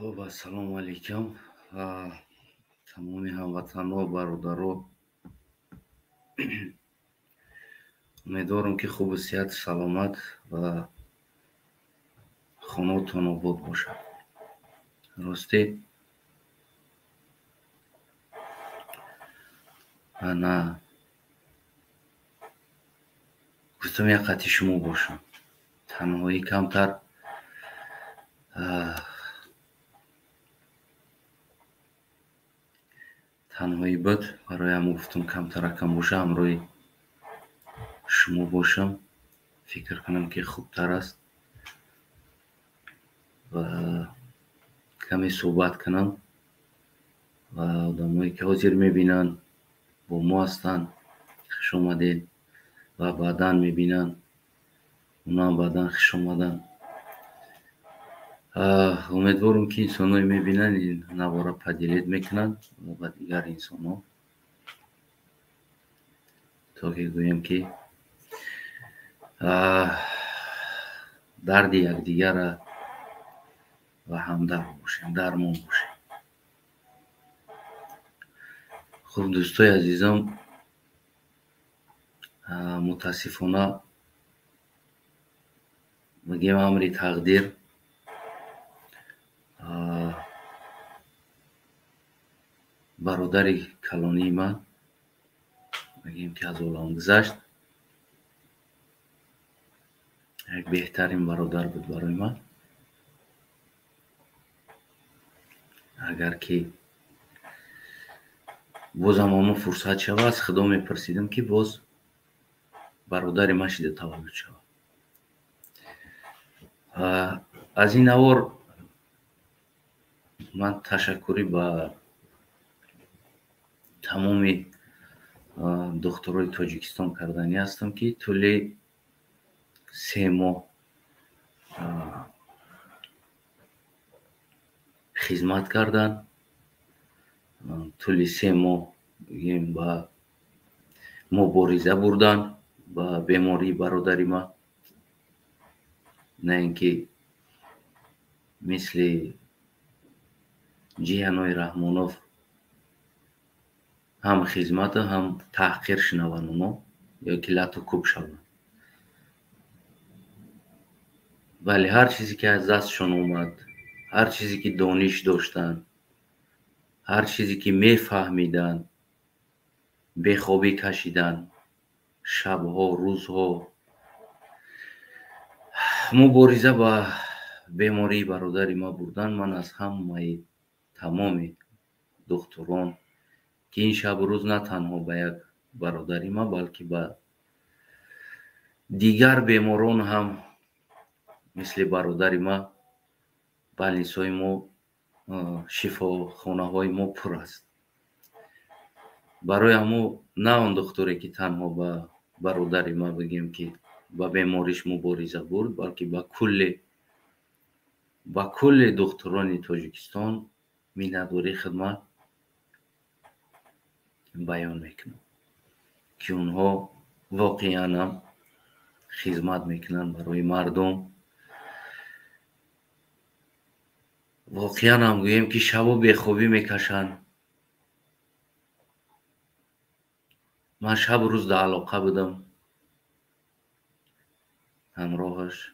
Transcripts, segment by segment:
خب السلام علیکم تمامی هموطنان و برادران. امیدوارم که خوب و صحت سلامت و خانه‌تان آباد باشد. راستی من گفتم یک قطعی شما باشم. تنهایی کمتر تنهایی بود، برایم گفتم کمتر کم باشه، همراه شما باشم. فکر کنم که خوبتر است و کمی صحبت کنم و آدمایی که حاضر میبینن با ما هستن خوش آمدین و بعداً میبینن اونا هم بعداً خوش آمدن. امیدوارم که انسان‌های میبینن این نوارا پدیلید میکنن و با دیگر انسان‌ها تا که گویم که درد یکدیگر و همدرد باشیم، درمان باشیم. خب دوستای عزیزم، متاسفانه بگیم امر تقدیر برادری کلانی من بگیم که از عالم گذشت. یک بهترین برادر بود برای من. اگر که بازم اما فرصت شود از خدا میپرسیدم که باز برادر من شده تولد شود. از این نوار من تشکری با تمام دخترای تاجیکستان کردنی هستم که طول 3 ماه خدمت کردن. طول 3 ماه با مبارزه بردن با بیماری برادری ما. نه اینکه مثل جیهانوی رحمانوف هم خدمت هم تحقیر شنون اونا یا که لطو کوب شون، ولی هر چیزی که از دستشون اومد، هر چیزی که دانش داشتن، هر چیزی که میفهمیدن، بخوابی کشیدن، شبها روزها مبارزه با بیماری برادری ما بردن. من از همه تمام دکتران که این شب و روز نه تنها به یک برادری ما بلکه به دیگر بیماران هم مثل برادری ما بلنسای ما شفا خانه های ما پر است. برای همو نه اون دکتری که تنها با برادری ما بگیم که با بیماریش مبارزه برد، بلکه با کل دکتران تاجیکستان میندوری خدمت بیان میکنم که اونها واقعا هم خدمت میکنن برای مردم. واقعا هم گویم که شب بخوابی میکشن. من شب روز در علاقه بودم همراهش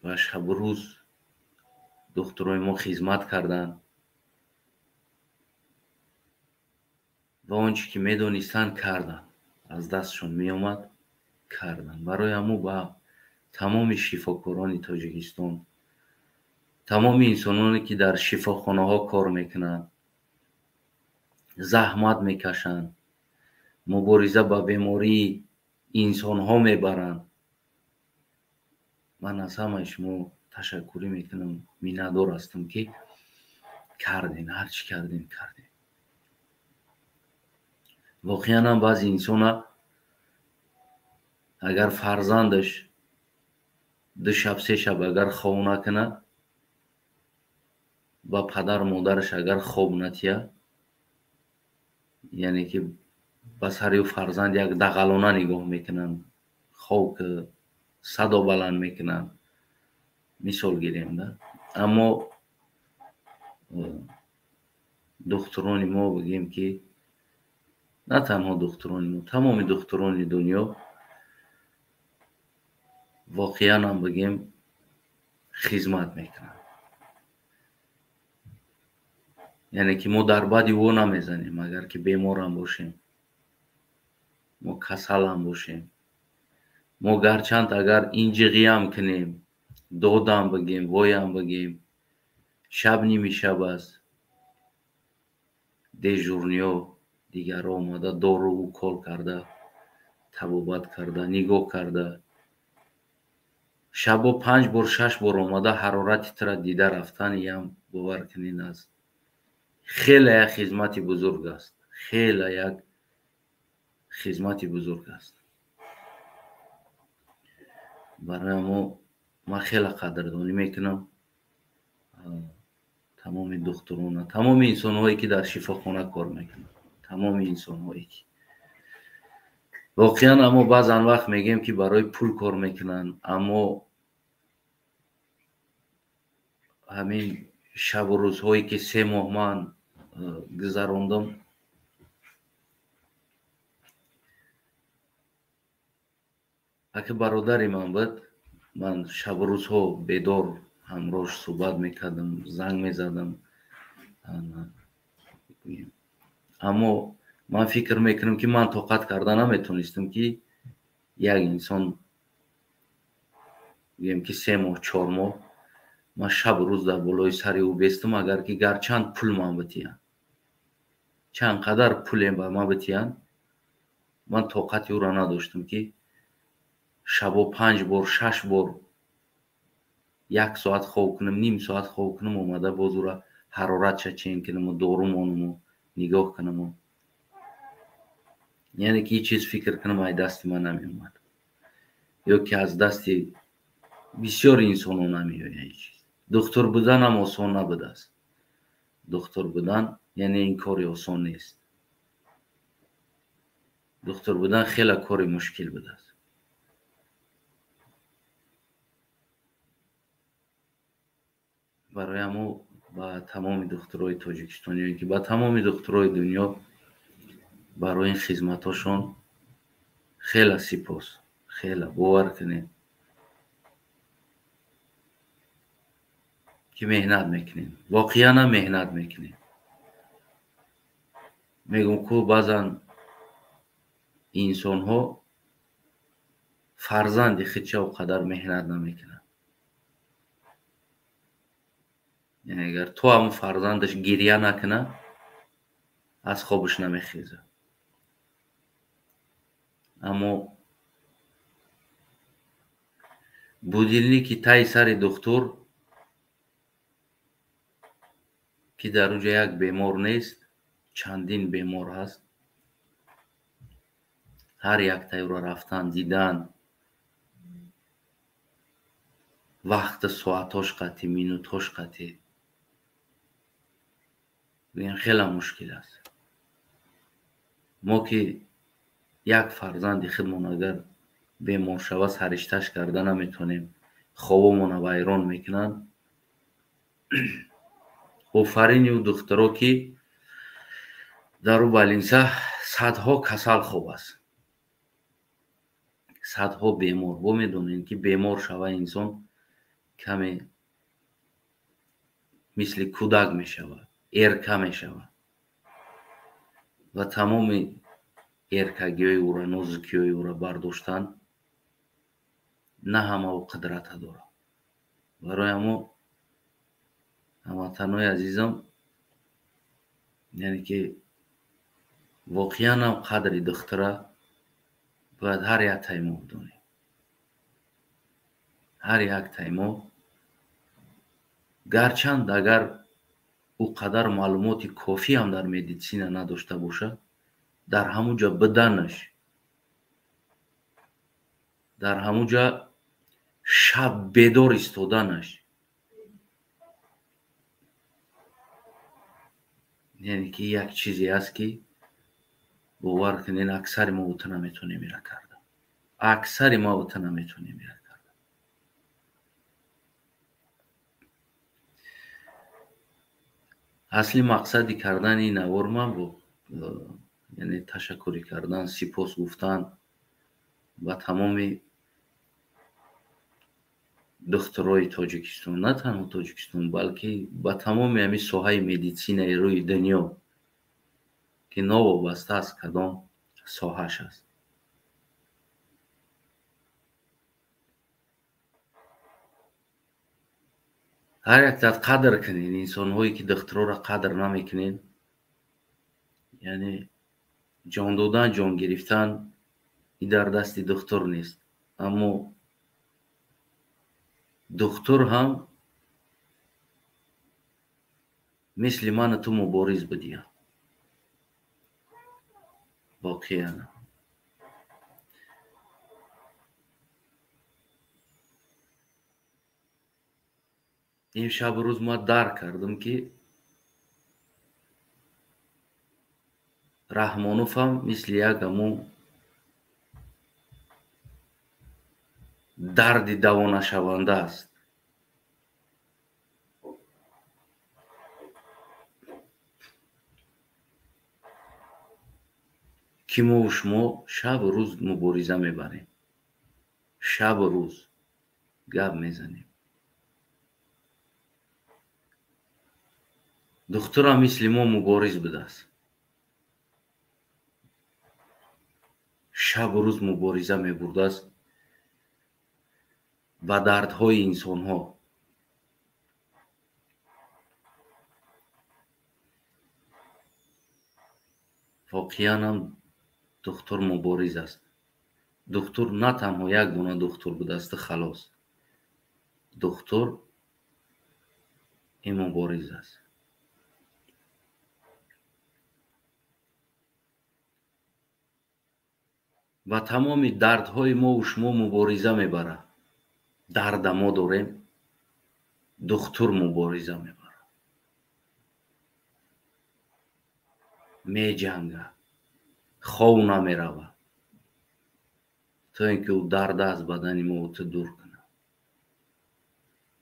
و شب روز دکترای ما خدمت کردن و آنچه که میدونستن کردن، از دستشون میومد کردن. برای همو با تمام شفاکاران تاجیکستان، تمام انسانانی که در شفاخانه ها کار میکنن، زحمت میکشن، مبارزه با بیماری انسان ها میبرن، من از همه شما تشکری میکنم. میندار هستم که کردین، هرچی کردین. واقعا هم بعضی انسان اگر فرزندش 2 شب 3 شب اگر خواب نکنه، با پدر مادرش اگر خواب نتیه، یعنی که بس هر یو فرزند یک دغلانه نگاه میکنن، خواب که صدا بلند میکنن، مثال گیریم ده. اما دختران ما بگیم که نه تنها دختران ما، تمام دختران دنیا واقعا هم بگیم خدمت میکنن. یعنی که ما در بدی او نمیزنیم. اگر که بیمار هم باشیم، ما کسل هم باشیم، ما گرچند اگر اینجیغی هم کنیم، دادم بگیم، وای هم بگیم، شب نیمی شب است، دیجورنیا دیگر آمده دارو و کال کرده، طبابت کرده، نگاه کرده، شبا 5 بار 6 بار آمده حرارت تر دیده رفتن، هم باور کنین است خیلی یک خدمت بزرگ است، خیلی یک خدمت بزرگ است. برای ما خیلی قدردانی میکنم تمام دکتران، تمام انسان هایی که در شفاخانه کار میکنن، تمام انسان هایی که واقعا اما بعضا وقت میگیم که برای پول کار میکنن، اما همین شب و روزهایی که 3 ماه من گذراندم، اگه برادری من بود، من شب و روزها بیدار همراهش صحبت میکردم، زنگ میزدم. اما من فکر میکنم که من طاقت کرده نمیتونستم که یک انسان بگیم که 3 ماه 4 ماه من شب و روز در بالای سر او بیستم. اگر که گرچند پول من بتیان، چند قدر پول با من بتیان، من طاقت او را نداشتم که شبا 5 بار 6 بار 1 ساعت خواب کنم، نیم ساعت خواب کنم، اومده باز او را حرارت چین کنم و دارو مانم و نگاه کنم و یعنی که یه چیز فکر کنم ای دست من نمی اومد، یا که از دست بسیار انسان ها نمی آید. دکتر بودن هم آسان نبوده است. دکتر بودن یعنی این کاری آسان نیست. دکتر بودن خیلی کاری مشکل بوده است. برای ما با تمام دکترای تاجیکستانی که با تمام دکترای دنیا برای این خدمتاشون خیلی سپاس. خیلی باور کنید که مهنت میکنین، واقعا مهنت میکنین. میگم که بعضا انسان ها فرزند خودش قدر مهنت نمیکنن. یعنی اگر تو هم فرزندش گریه نکنه از خوابش نمیخیزه. اما بودیلنی که تای سر دکتر که در اونجا یک بیمار نیست، چندین بیمار هست، هر یک تای رو رفتن دیدن، وقت ساعتاش قطعی، مینوتاش قطعی، بگن خیلی مشکل است. ما که یک فرزند خودمون اگر بیمار شود سرشتش کرده نمیتونیم، خوابمون ویران میکنن. آفرین او دخترها که در او بالینسه صدها کسل خواب است، صدها بیمار. با میدونین که بیمار شوه انسان کمی مثل کودک میشوه، ارکه میشوه و تمام ارکگی های او را، نازکی های او را برداشتن نه همه او قدرت داره. برای ما هموطنای عزیزم، یعنی که واقعا هم قدر دختره باید هر یک تایما بدونیم. هر یک تایما، گرچند اگر او قدر معلومات کافی هم در مدیسین نداشته باشه، در همونجا بدنش، در همونجا شب بیدار ایستادنش، یعنی که یک چیزی هست که باور کنین اکثر ما اوت نمیتونیم میره کرده. اکثر ما اوت نمیتونیم میره کرده. اصلی مقصدی کردن این نوار من بود، یعنی تشکری کردن، سپاس گفتن با تمام دخترای تاجیکستان، نه تنها تاجیکستان بلکه با تمام همین ساحه مدیسین روی دنیا که نوابسته از کدام ساحهش است. هر یک دست قدر کنین انسان هایی که دخترها را قدر نمیکنین، یعنی جان دادن جان گرفتن این در دست دختر نیست، اما دختر هم مثل من تو مبارز بدیم واقعا. این شب روز ما درک کردم که رحمانوف هم مثل یک همون درد دوانه شونده است که ما و شما شب و روز مبارزه میبریم، شب و روز گپ میزنیم. دختر هم مثل ما مبارز بوده است، شب و روز مبارزه میبرده است با دردهای انسان ها. واقعا هم دختر مبارز است. دختر نه تنها یک دونه دختر بوده است خلاص، دختر این مبارز است. و تمام دردهای ما و شما مبارزه میبره. درد ما داریم، دختر مبارزه میبره، میجنگه، خواب نمیروه تا اینکه او درد از بدن ما دور کنه.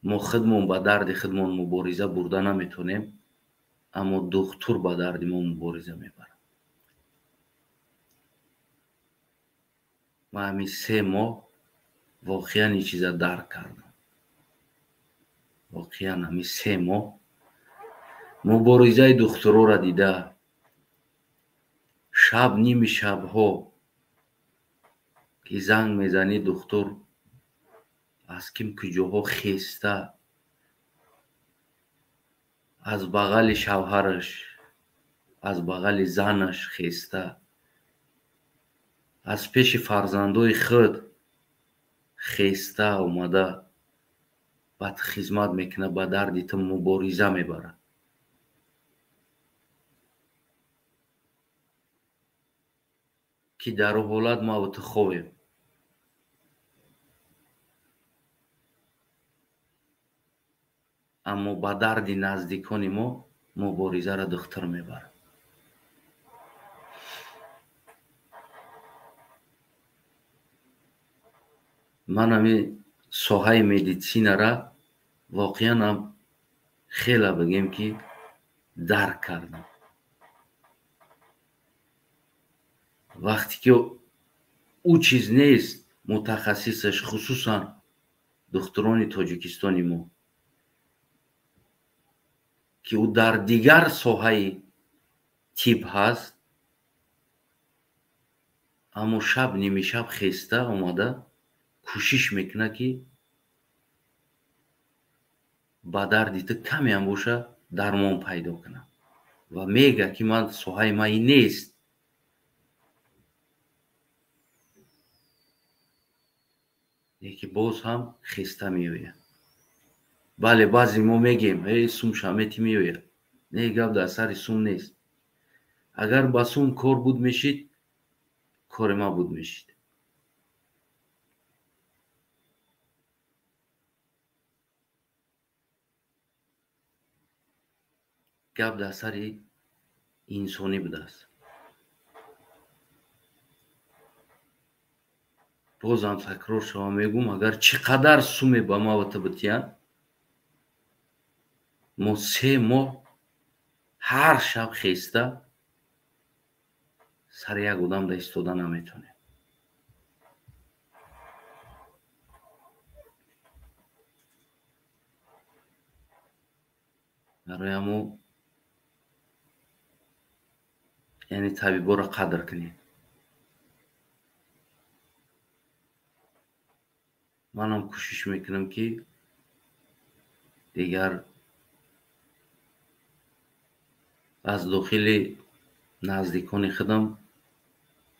ما خودمون با درد خودمون مبارزه برده نمیتونیم، اما دختر با درد ما مبارزه میبره. ما همین 3 ماه واقعا این چیز درک کردم. واقعا همین 3 ماه مبارزه دخترها را دیده، شب نیمی شبها که زنگ میزنی دختر از کم کجاها خسته از بغل شوهرش، از بغل زنش خسته، از پیش فرزندای خود خسته اومده بعد خدمت میکنه، با درد تو مبارزه میبره. که در حالت ما و تو خوبیم، اما با درد نزدیکان ما مبارزه را دختر میبره. من همین ساحه مدیسین را واقعا هم خیلی بگیم که درک کردم. وقتی که او چیز نیست متخصصش، خصوصا دختران تاجیکستانی ما که او در دیگر ساحه تیپ هست، اما شب نیمی شب خسته آمده کوشش میکنه که با دردی تو کمی هم باشه درمان پیدا کنه و میگه که من ساحه ما این نیست. یکی باز هم خسته میوید. بله بعضی ما میگیم ای سوم شمیتی میوید، نه گپ در سر سوم نیست. اگر با سوم کار بود میشید کار ما بود میشید. گپ در سر انسانی بوده است. بازم تکرار شما میگم اگر چقدر سوم با ما و تو بتیان، ما 3 ماه ҳар шаб хеста сари як одам да истода наметонем. барои ҳамо яъне табиборо қадр кунед. манам кӯшиш мекунам ки дигар аз дохили наздикони худам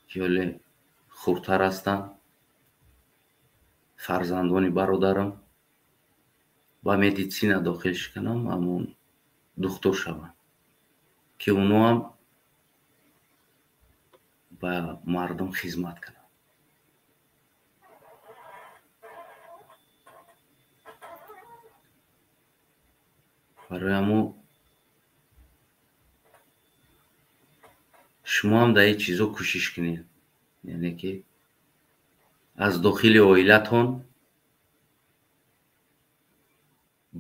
ки ҳоле хурдтар ҳастанд, фарзандони бародарам ба медисина дохил шикунам, ҳамон духтур шавам ки онҳоам ба мардум хизмат кунанд. барои ҳамо шумоам дар ин чизо кӯшиш кунед, яъне ки аз дохили оилатон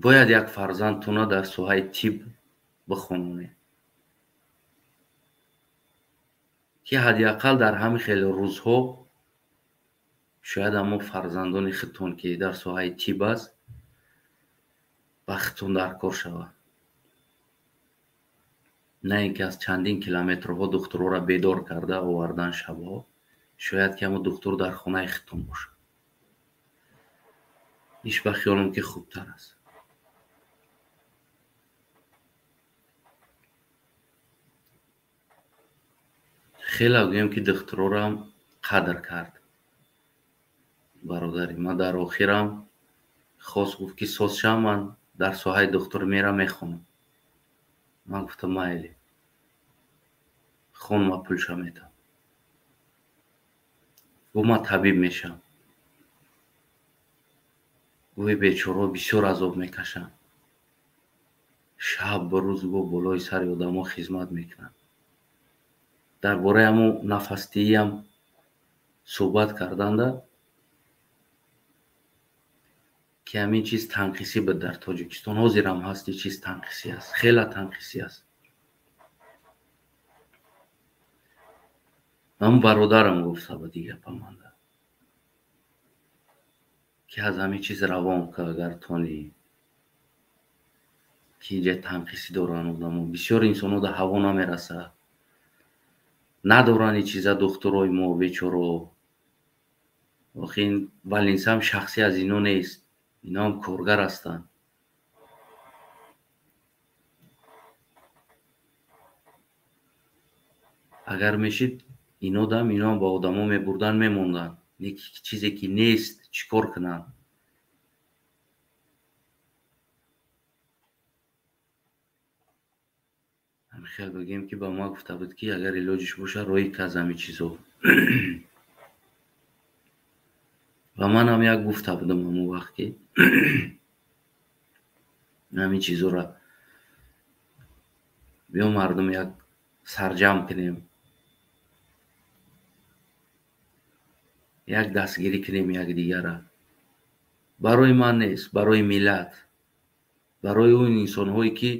бояд як фарзандтона дар соҳаи тиб бихононед ки ҳадиақал дар ҳамин хеле рӯзҳо шояд ҳамон фарзандони худтон ки дар соҳаи тиб аст ба худтон дар кор шавад, на ин ки аз чандин километрҳо духтурҳоро бедор карда овардан шабҳо. шояд ки ҳамон духтур дар хонаи худтон бошад. иш ба хиёлам ки хубтар аст. хеле гӯям ки духтурҳоам қадр кард. бародари ман дар охирам хост гуфт ки созшам ман дар соҳаи духтур мерам мехонам. ман гуфтам майли, хон ман пулша метам. гуфт ман табиб мешам. гӯи бечораҳо бисёр азоб мекашанд. шаб ба рӯз гӯ болои сари одамо хизмат мекунанд. дар бораи ҳамон нафастииам суҳбат карданда ки ҳамин чиз танқисӣ буд дар Тоҷикистон. ҳозирам ҳаст ин чиз танқисӣ аст, хеле танқисӣ аст. ҳамон бародарам гуфт сабади гапаманда ки аз ҳамин чиз равон ка агар тони ки инҷа танқисӣ доранд одамо. бисёр инсонҳо дар ҳаво намерасад, надоранд ин чиза духтурои мо бечораҳо. охи балинсам шахсӣ аз ино нест, иноам коргар ҳастанд. агар мешид инодам иноам ба одамо мебурдан мемонданд. чизе ки нест чӣ кор кунанд? хел бигем ки ба ман гуфта буд ки агар илоҷиш боша роҳӣ ка аз ҳамин чизо. ва манам як гуфта будам ҳамон вақт ки ҳамин чизоро биё мардум як сарҷамъ кунем, як дастгирӣ кунем якдигара. барои ман нест, барои миллат, барои он инсонҳое ки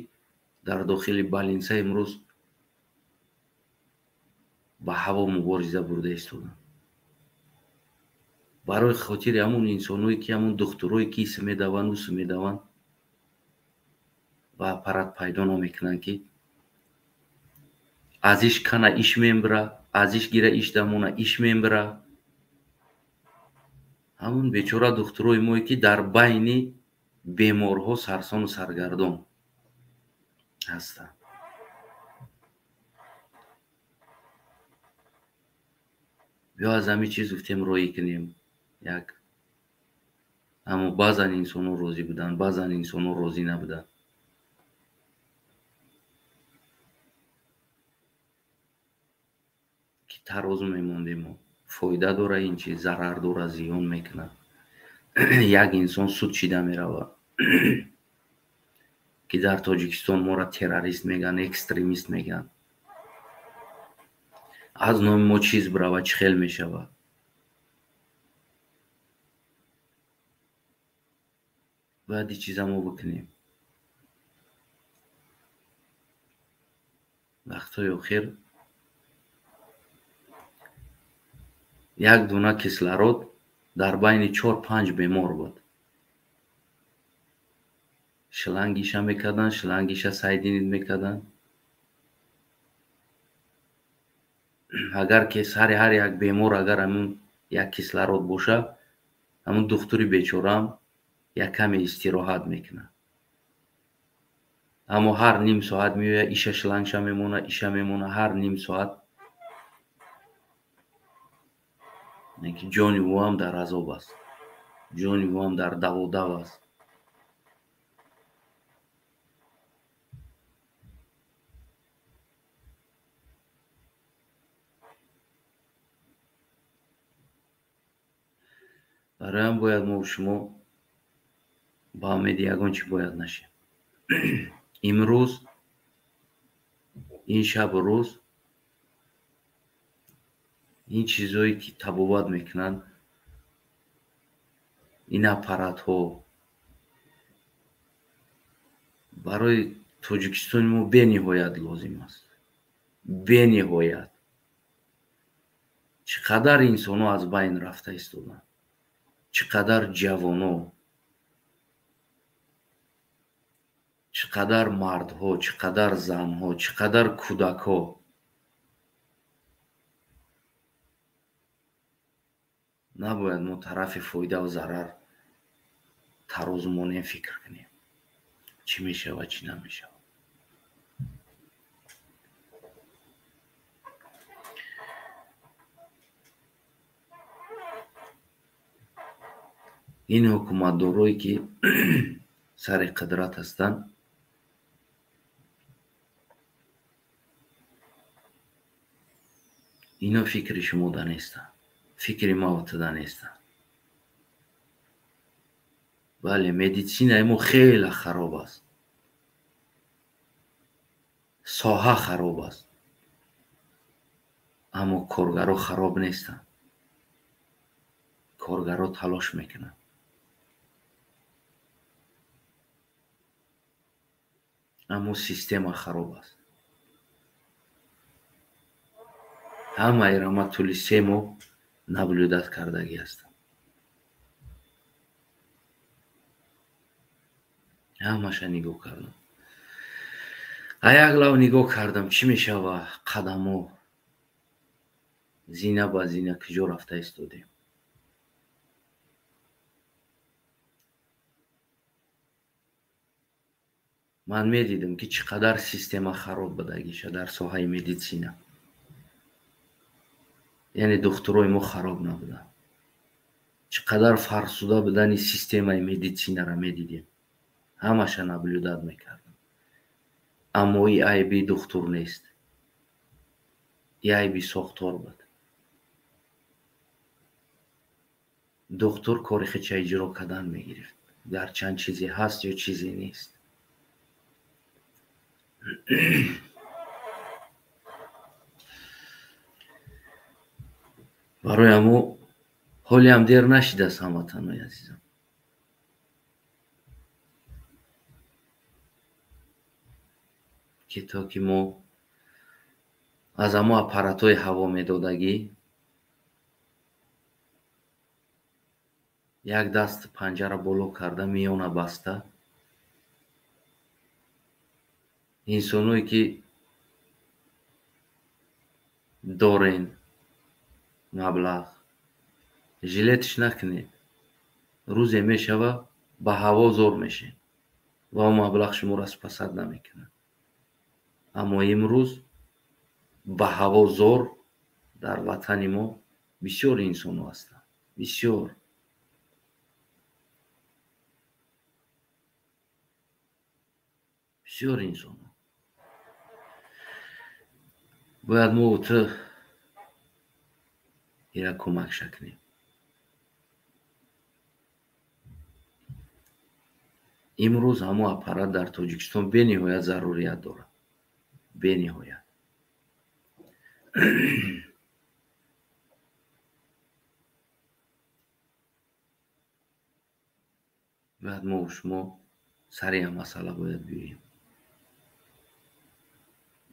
дар дохили балинса имрӯз ба ҳаво мубориза бурда истоданд. барои хотири ҳамон инсонҳое ки ҳамон духтурое ки ис медаванд ус медаванд ва аппарат пайдо намекунанд ки аз иш кана иш мебира, аз иш гира иш дамона иш мебира. ҳамон бечора духтурои мое ки дар байни беморҳо сарсону саргардон ҳастанд. биё аз ҳамин чиз гуфтем роҳӣ кунем. як аммо баъзан инсонҳо розӣ буданд, баъзан инсонҳо розӣ набуданд. ки тарозу мемондем фоида дора ин чиз, зарар дора, зиён мекунад. як инсон суд шида меравад ки дар Тоҷикистон моро террорист мегӯянд, экстремист мегӯянд. аз номи мо чиз биравад, чӣ хел мешавад? бояд ин чиза мо бикунем. вақтҳои охир як дуна кислород дар байни 4-5 бемор буд. шлангиша мекарданд, шлангиша сайдинид мекарданд. агар ки сари ҳар як бемор агар ҳамун як кислород боша, ҳамун духтури бечораам як каме истироҳат мекунад. аммо ҳар ним соат меояд, иша шлангша мемонад, иша мемонад, ҳар ним соат. ҷони ӯам дар азоб аст, ҷони ӯам дар даводав аст. барои ҳам бояд мо шумо ба умеди ягон чӣ бояд нашем. имрӯз ин шабу рӯз ин чизое ки табобат мекунанд, ин аппаратҳо барои тоҷикистони мо бениҳоят лозим аст. бениҳоят. чӣ қадар инсонҳо аз байн рафта истоданд, чӣ қадар ҷавонҳо, чӣ қадар мардҳо, чӣ қадар занҳо, чӣ қадар кӯдакҳо набояд мо тарафи фоидаву зарар тарозу монеъ фикр кунем. чӣ мешавад, чӣ намешавад. ин ҳукуматдорое ки сари қудрат ҳастанд, ино фикри шумода нестанд, фикри мавтада нестанд. бале, медисинаи мо хеле хароб аст, соҳа хароб аст, аммо коргаро хароб нестанд. коргаро талош мекунанд. аммо система хароб аст. ҳамаеро ман тӯли 3 моҳ наблюдат кардагӣ ҳастам. ҳамаша нигоҳ кардам. як лав нигоҳ кардам, чӣ мешавад, қадамҳо зина ба зина куҷо рафта истодем. ман медидам ки чӣ қадар система хароб будагиша дар соҳаи медисина. яъне духтурои мо хароб набуданд. чӣ қадар фарсуда будани системаи медисинаро медидем. ҳамаша наблюдат мекардам. аммо и айби духтур нест. и айби сохтор буд. духтур кори худша иҷро кардан мегирифт. гарчанд чизе ҳаст ё чизе нест. барои ҳамо ҳолиам дер нашидааст ҳамватанои азизам. ки то ки мо аз ҳамо аппаратҳои ҳаво медодагӣ як даст панҷара боло карда, миёна баста, инсоное ки дорен маблағ, жилетиш накунед. рӯзе мешава ба ҳаво зор мешед ва он маблағ шуморо спасад намекунад. аммо имрӯз ба ҳаво зор дар ватани мо бисёр инсонҳо ҳастанд. бисёр. бисёр инсонҳо. бояд мо ту ира кӯмакша кунем. имрӯз ҳамо аппарат дар тоҷикистон бениҳоят зарурият дорад. бениҳоят. бояд мо шумо сари ҳам масъала бояд биёем.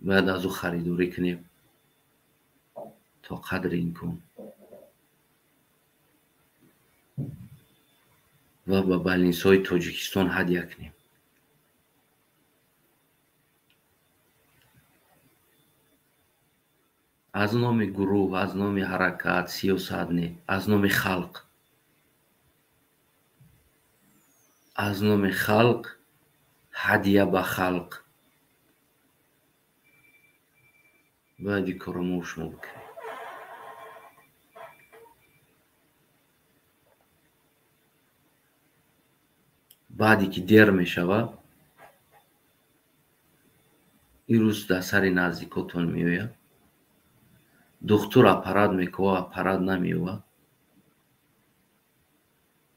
باید از او خریداری کنیم تا قدر این کن و به بالینسای تاجیکستان هدیه کنیم. از نام گروه، از نام حرکت سیاست نه، از نام خلق، از نام خلق هدیه به خلق باید این کار ما شما بکنیم. بعدی که دیر می شود این روز در سر نزدیکاتون می آید، دکتر اپرات میکنه اپرات نمی آید،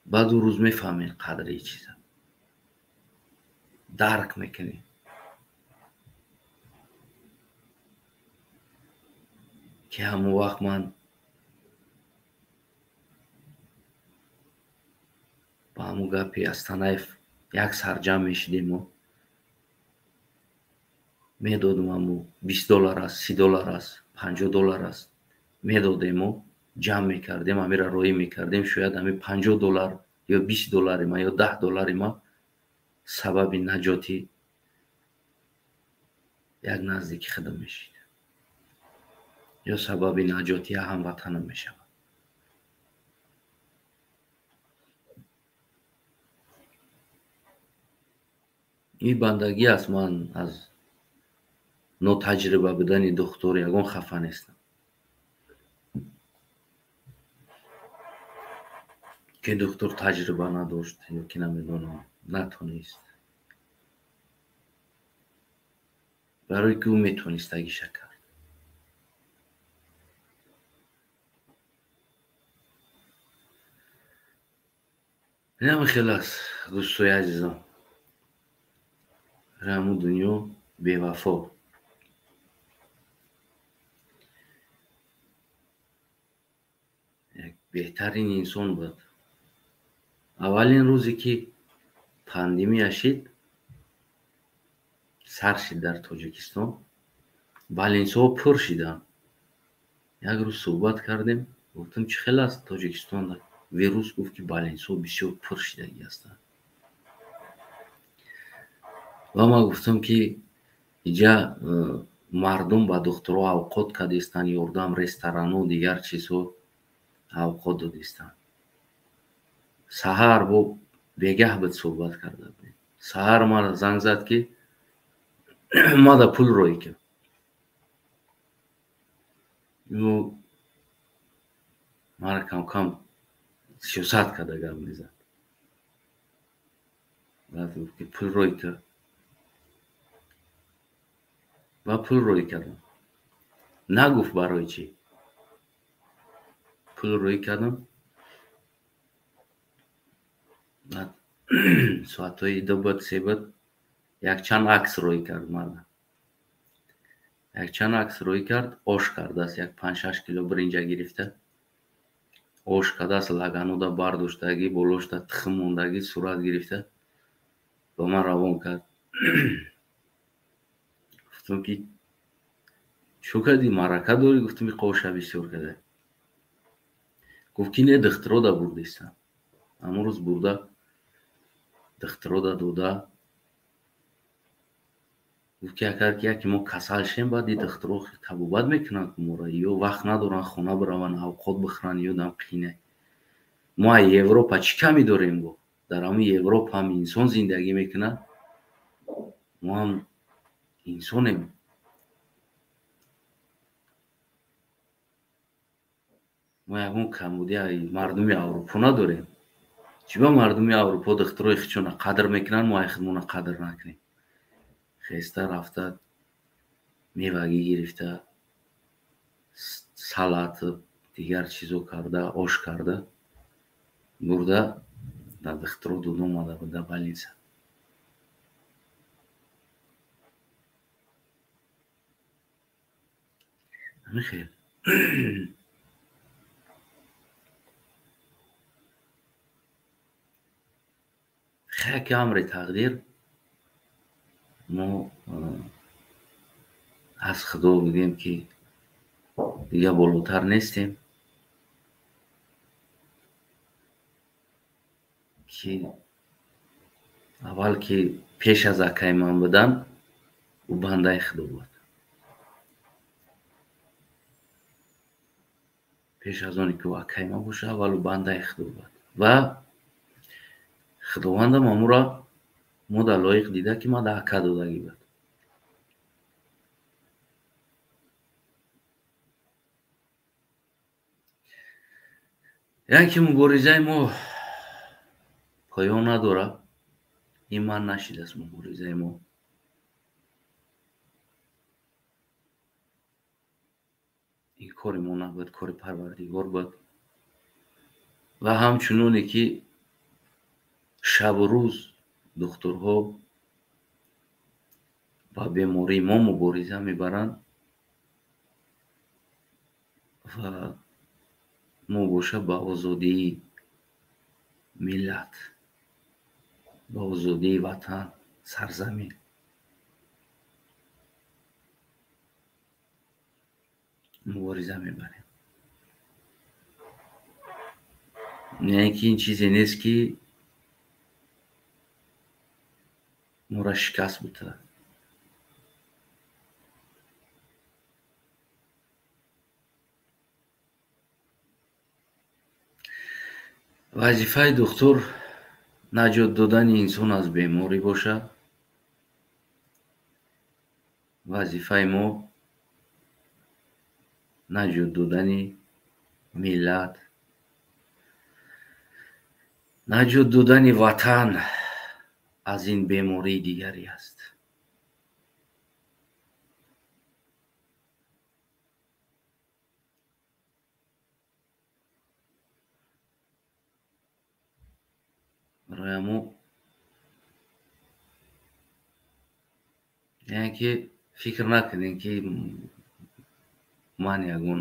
بعد اون روز میفهمین قدر این چیزه، درک میکنی که همون وقت من با همون گپی از تنایف یک سرجم میشیدیم و میدادم همون $20 است، $30 است، $50 است، میدادیم و جمع میکردیم، همین را روی میکردیم، شاید همین $50 یا $20 ما یا $10 ما سبب نجاتی یک نزدیک خودم میشید یا سبب نجاتی هموطنم میشود. این بندگی است. من از نو تجربه بدن دکتر یگان خفه نیستم که دکتر تجربه نداشت یا که نمیدونم نتونست، برای که او میتونست اگه کرد. اینم خیلی است دوستای عزیزم، همون دنیا بی‌وفا یک بهترین انسان بود. اولین روزی که پاندمی شد سر شد در تاجیکستان، بالینسا پر شدن. یک روز صحبت کردیم، گفتم چه خیلی است تاجیکستان ویروس؟ گفت که بالینسا بسیار پر شدگی هستند. و ما گفتم که اینجا مردم با دکترها اوقات کردستن، یاردم رستوران و دیگر چیزها اوقات دادستن. سحر با بگه بود صحبت کرده بود. سحر ما زنگ زد که ما دا پول روی که ما کم کم سیاست کرده گم میزد. بعد گفت که پول روی که و پول روی کردم. نگفت برای چی پول روی کردم. بعد ساعتهای 2 بود 3 بود یک چند عکس روی کرد. مرد یک چند عکس روی کرد. آش کرده است، یک 5-6 کیلو برنجه گرفته آش کرده است، لگنو دا برداشتگی بولوش دا تخم موندگی صورت گرفته با من روان کرد. گفتم که شو کردی مرکه داری؟ گفتم که قوشه بسیار کرده. گفت که نه دخترا دا بردیستم. همون روز برده دخترا دا دوده. گفت که یکی ما کسل شیم بعد دخترا تبوبت میکنن که مورا یا وقت ندارن خونه برون اوقات بخورن یا دم قینه. ما یوروپا چی کمی داریم؟ گفت در همین یوروپا هم انسان زندگی میکنه، ما هم انسانیم. ما یکون کمبودی مردمی اروپا نداریم. چی با مردمی اروپا دخترای خیچونه قدر میکنن، ما خودمون قدر نکنیم. خیسته رفته میوگی گرفته سلات دیگر چیزو کرده آش کرده برده در دخترا دود اومده بوده بالینسا. همین خیلی امر تقدیر ما аз худо бигем ки дига болотар нестем, ки аввал ки пеш аз акаи ман будан ӯ бандаи худо буд. пеш аз оне ки ӯ акаи ман боша, аввал ӯ бандаи худо буд ва худовандам амуро мода лоиқ дида ки мада ака додагӣ буд. яъне ки муборизаи мо поён надорад. ин ман нашидааст муборизаи мо. ин кори мо набуд, кори Парвардигор буд. ва ҳамчуноне ки шабу рӯз духтурҳо ба бемории мо мубориза мебаранд ва мо боша ба озодии миллат, ба озодии ватан, сарзамин мубориза мебарем. яъне ки ин чизе нест ки моро шикаст бута. вазифаи духтур наҷот додани инсон аз беморӣ бошад. вазифаи мо наҷот додани миллат, наҷот додани ватан аз ин бемории дигарӣ аст. барои мо яъне ки фикр накунем ки ман ягон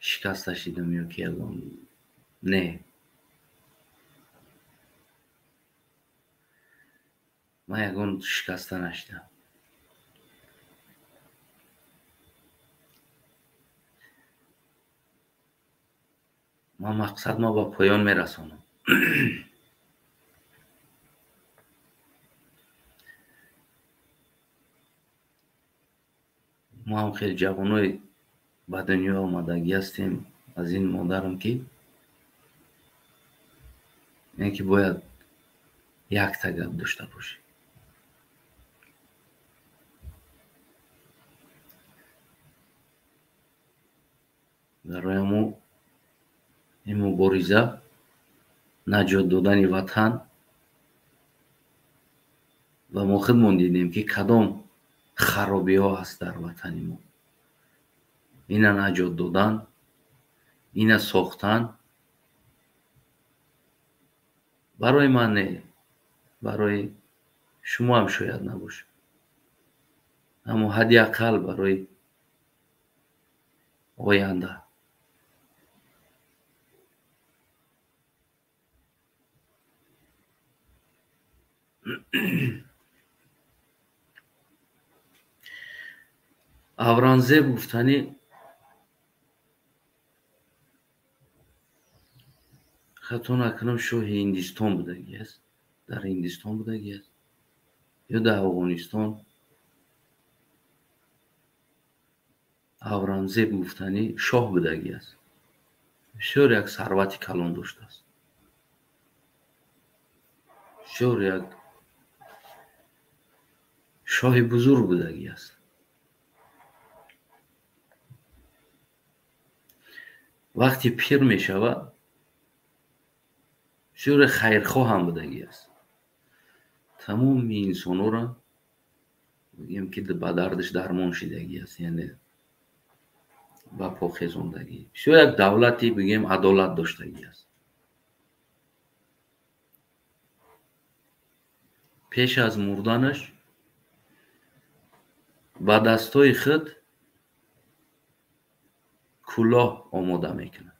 шикаста шидам ё ки ягон не. ман ягон шикаста нашидам. ман мақсадмо ба поён мерасонам. мо ҳам хеле ҷавонои ба дунё омадагӣ ҳастем аз ин модарам ки яъне ки бояд якта гап дошта бошем. барои мо ин мубориза наҷот додани ватан ва мо худмон дидем ки кадом харобиҳо ҳаст дар ватани мо. ина наҷот додан, ина сохтан барои ман не, барои шумо ҳам шояд набошад, аммо ҳадди ақал барои оянда. авранзеб гуфтанӣ хато накунам шоҳи Ҳиндистон будагӣ аст. дар Ҳиндистон будагӣ аст ё дар Афғонистон. авранзеб гуфтанӣ шоҳ будагӣ аст. бисёр як сарвати калон доштааст. бисёр як шоҳи бузург будагӣ аст. вақте пир мешавад бисёр хайрхоҳ ҳам будагӣ аст. тамоми инсонҳоро бигем ки ба дардаш дармон шидагӣ аст, яъне ба по хезондагӣ. бисёр як давлати бигем адолат доштагӣ аст. пеш аз мурданаш ба дастҳои худ кӯлоҳ омода мекунад.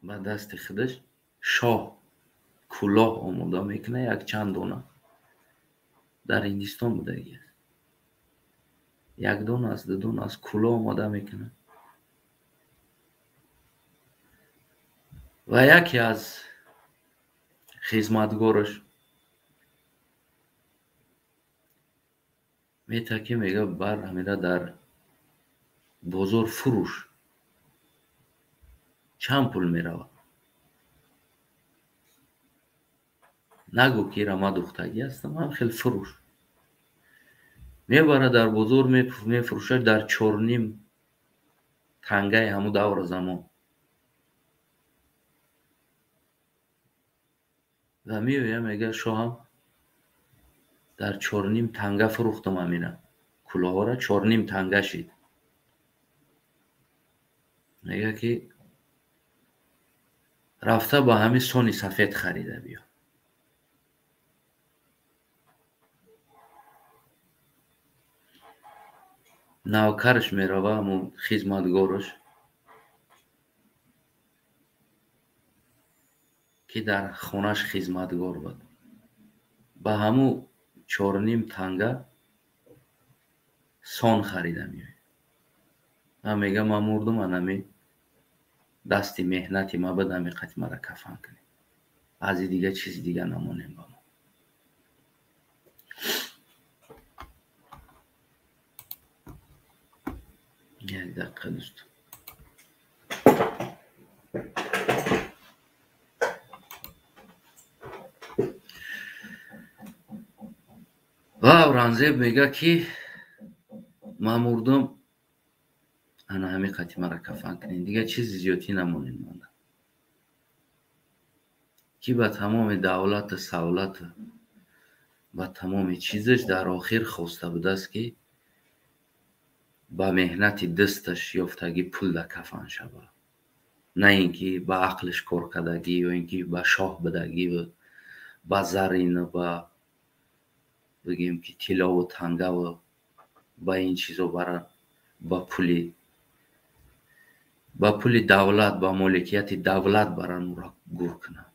ба дасти худаш шоҳ کلاه آماده میکنه، یک چند دانه در هندوستان بودگی است، یک دانه از دو دانه از کلاه آماده میکنه و یکی از خدمتگارش میتکی میگه بر همیده در بازار فروش چند پول میرود، نگو که ایره ما دختگی هستم، هم خیلی فروش میبره در بازار میفروشه در 4.5 تنگه همو دور زمان و میویه میگه شوهم در 4.5 تنگه فروختم امینه کلاه را 4.5 تنگه شید. میگه که رفته با همین سونی سفید خریده بیا. نوکرش میروه همون خدمتگارش که در خونش خدمتگار بود با همون 4.5 تنگه سون خریده میوی. من میگه من مردم انمی دستی مهنتی ما بد همی قط مرا کفن کنی، از دیگه چیز دیگه نمونیم با ما. یک دقیقه دوست و اورنگزیب میگه که من مردم انا همی قطی مرا کفن کنین، دیگه چیز زیادی نمونین مانده که با تمام دولت سهولت و تمام چیزش در آخر خواسته بوده است که با مهنت دستش یافتگی پول در کفن شود، نه اینکه با عقلش کار کردگی یا اینکه با شاه بدگی و با زرین و با بگیم که طلا و تنگه و با این چیزا برای با پول دولت با مالکیت دولت برای را گور کنند.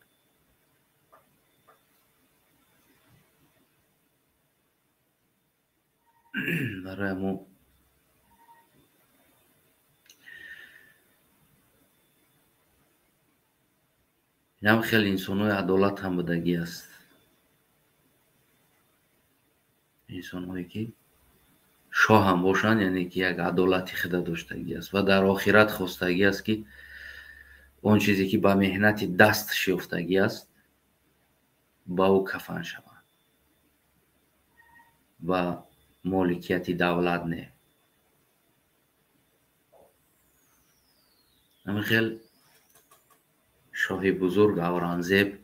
برای ما این هم خیلی انسان های عدالت هم بدگی است، انسان هایی که شاه هم باشند یعنی که یک عدالتی خدا داشتگی است و در آخرت خواستگی است که اون چیزی که با مهنت دستش یافتگی است با او کفن شود و مالکیت دولت نه. همین خیلی شاه بزرگ اورنگزیب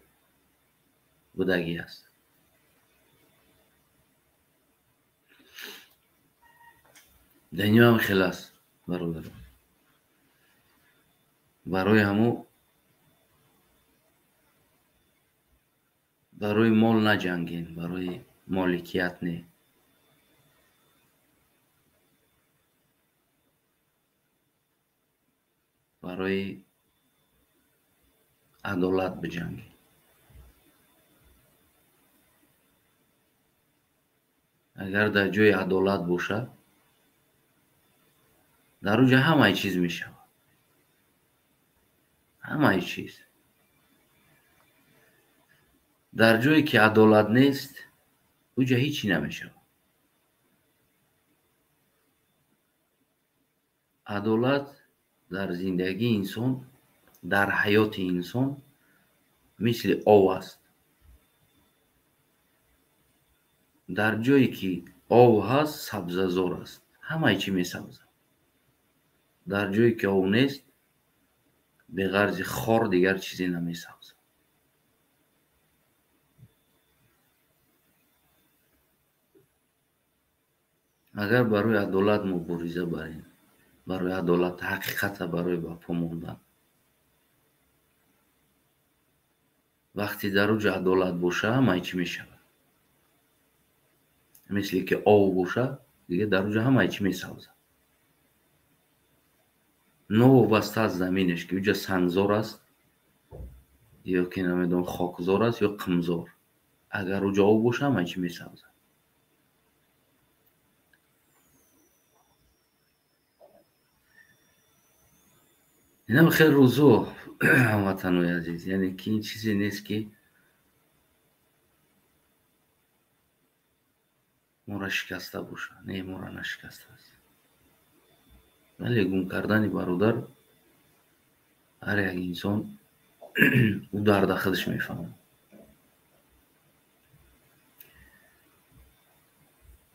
بودگی است. دنیا هم خیلی است برادر، برای همو برای مال نجنگین، برای مالکیت نه، برای عدالت بجنگین. اگر در جای عدالت باشه در اونجا همه چیز میشه، همه چیز. در جایی که عدالت نیست اونجا هیچی نمیشه. عدالت در زندگی انسان، در حیات انسان مثل آب است. در جایی که آب هست سبززار است، همه چی میسبزه. در جایی که آب نیست به غرض خار دیگر چیزی نمیسبزه. اگر برای عدالت مبارزه بریم، برای عدالت حقیقت برای بپا موندن، وقتی در اونجا عدالت باشه همه چی میشه. مثل که آب باشه دیگه در اونجا همه چی میسبزه. نو وابسته از زمینش که اونجا سنگزار است ё ки намедонам хокзор аст ё қимзор. Агар ӯ ҷавоб боша ҳама чӣ месабзад. инам хеле рӯзу ҳамватанои азиз, яъне ки ин чизе нест ки моро шикаста бошад. Не, моро нашикастааст. вале гум кардани бародар ҳар як инсон ӯ дарда худаш мефаҳмад.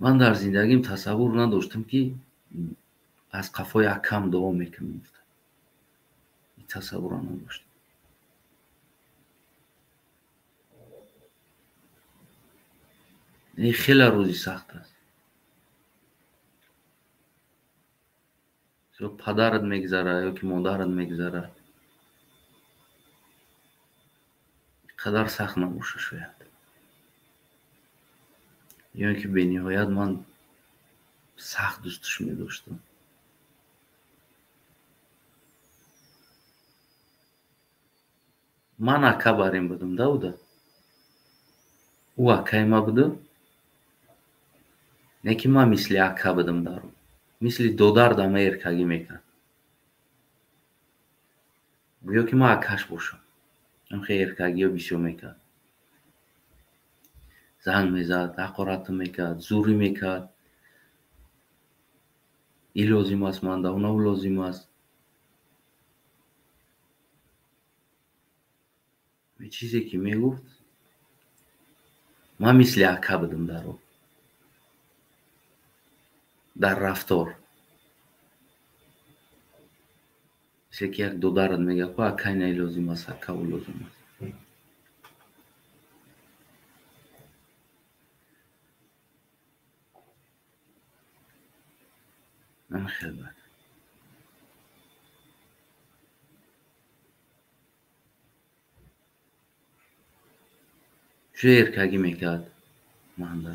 ман дар зиндагим тасаввур надоштам ки аз қафои акам дуо мекунам. тасаввура надоштам. хеле рӯзи сахт аст. ё падарат мегзарад ё ки модарат мегзарад. қадар сахт набоша шояд. ё ки бениҳоят ман сахт дӯсташ медоштам. ман ака барин будам да ӯ да. ӯ акаи ма буду. Не ки ман мисли ака будам дар ӯ. мисли додар дар ман еркагӣ мекард. гӯё ки ман акаш бошам. ам хеле еркагиё бисёр мекард. занг мезад, ҳақоратам мекард, зӯрӣ мекард. ин лозим аст манда, уна ӯ лозим аст. чизе ки мегуфт ман мисли ака будам дар ӯ. дар рафтор. мисле ки як додарат мегӯяд ку ака ина лозим аст, ака ӯ лозим аст. нами хеле бад. чӯ еркагӣ мекард манда.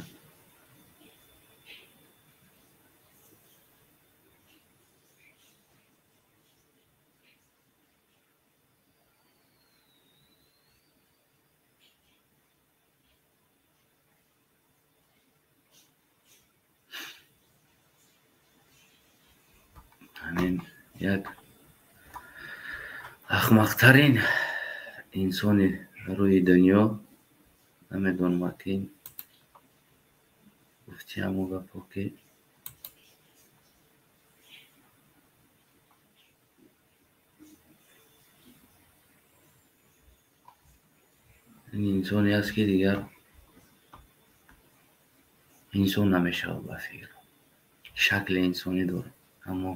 ҳамин як ахмақтарин инсони рӯи дунё. намедонам акин гуфти ҳамо гапо ки ин инсоне аст ки дигар инсон намешавад ба фикр. шакли инсонӣ дорад, аммо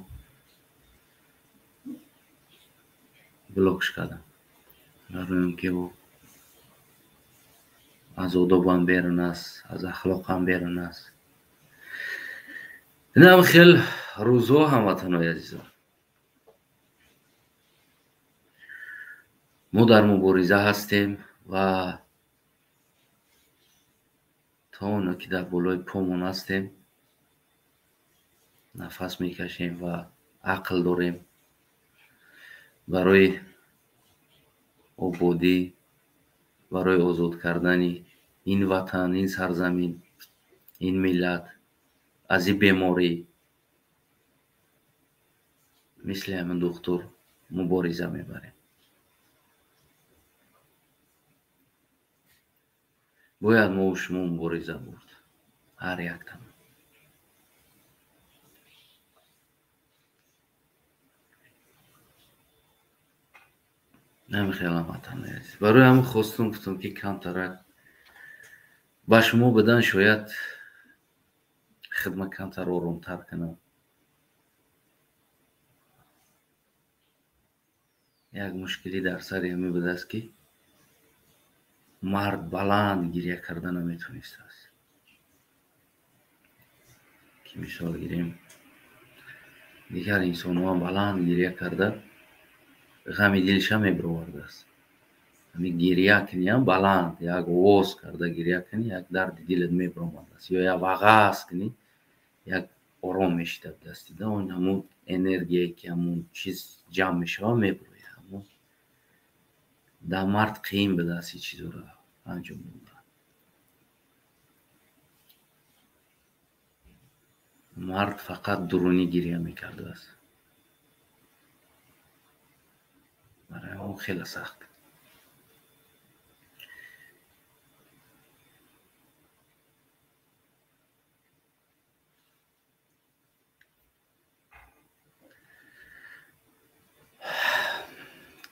блокш кардам. бароям ки ӯ аз одобам берун аст, аз ахлоқам берун аст. инам хеле рӯзҳо ҳамватанои азизон. мо дар мубориза ҳастем ва то оно ки дар болои помон ҳастем нафас мекашем ва ақл дорем барои ободӣ, барои озод кардани ин ватан, ин сарзамин, ин миллат аз ин беморӣ мисли ҳамин духтур мубориза мебарем. бояд мову шумо мубориза бурд. ҳар яктан. намехелам ватанои азиз. барои ҳамин хостум гуфтам ки камтарак ба шумо бидан шояд хидмат камтар оромтар кунам. як мушкилӣ дар сари ҳамин будааст ки мард баланд гирья карда наметонистааст. ки мисол гирем дигар инсонҳоам баланд гирья карда ғами дилшам мебировардааст. ҳамин гирья куниам баланд як овоз карда гирья кунӣ як дарди дилат мебиромадааст. ё як вағаас кунӣ як ором мешида дастида. он ҳамун энергияе ки ҳамун чиз ҷамъ мешава мебирояд. در مرد قیم به دستی چیزو را انجام بودن. مرد فقط درونی گریه میکرده است. برای اون خیلی سخت.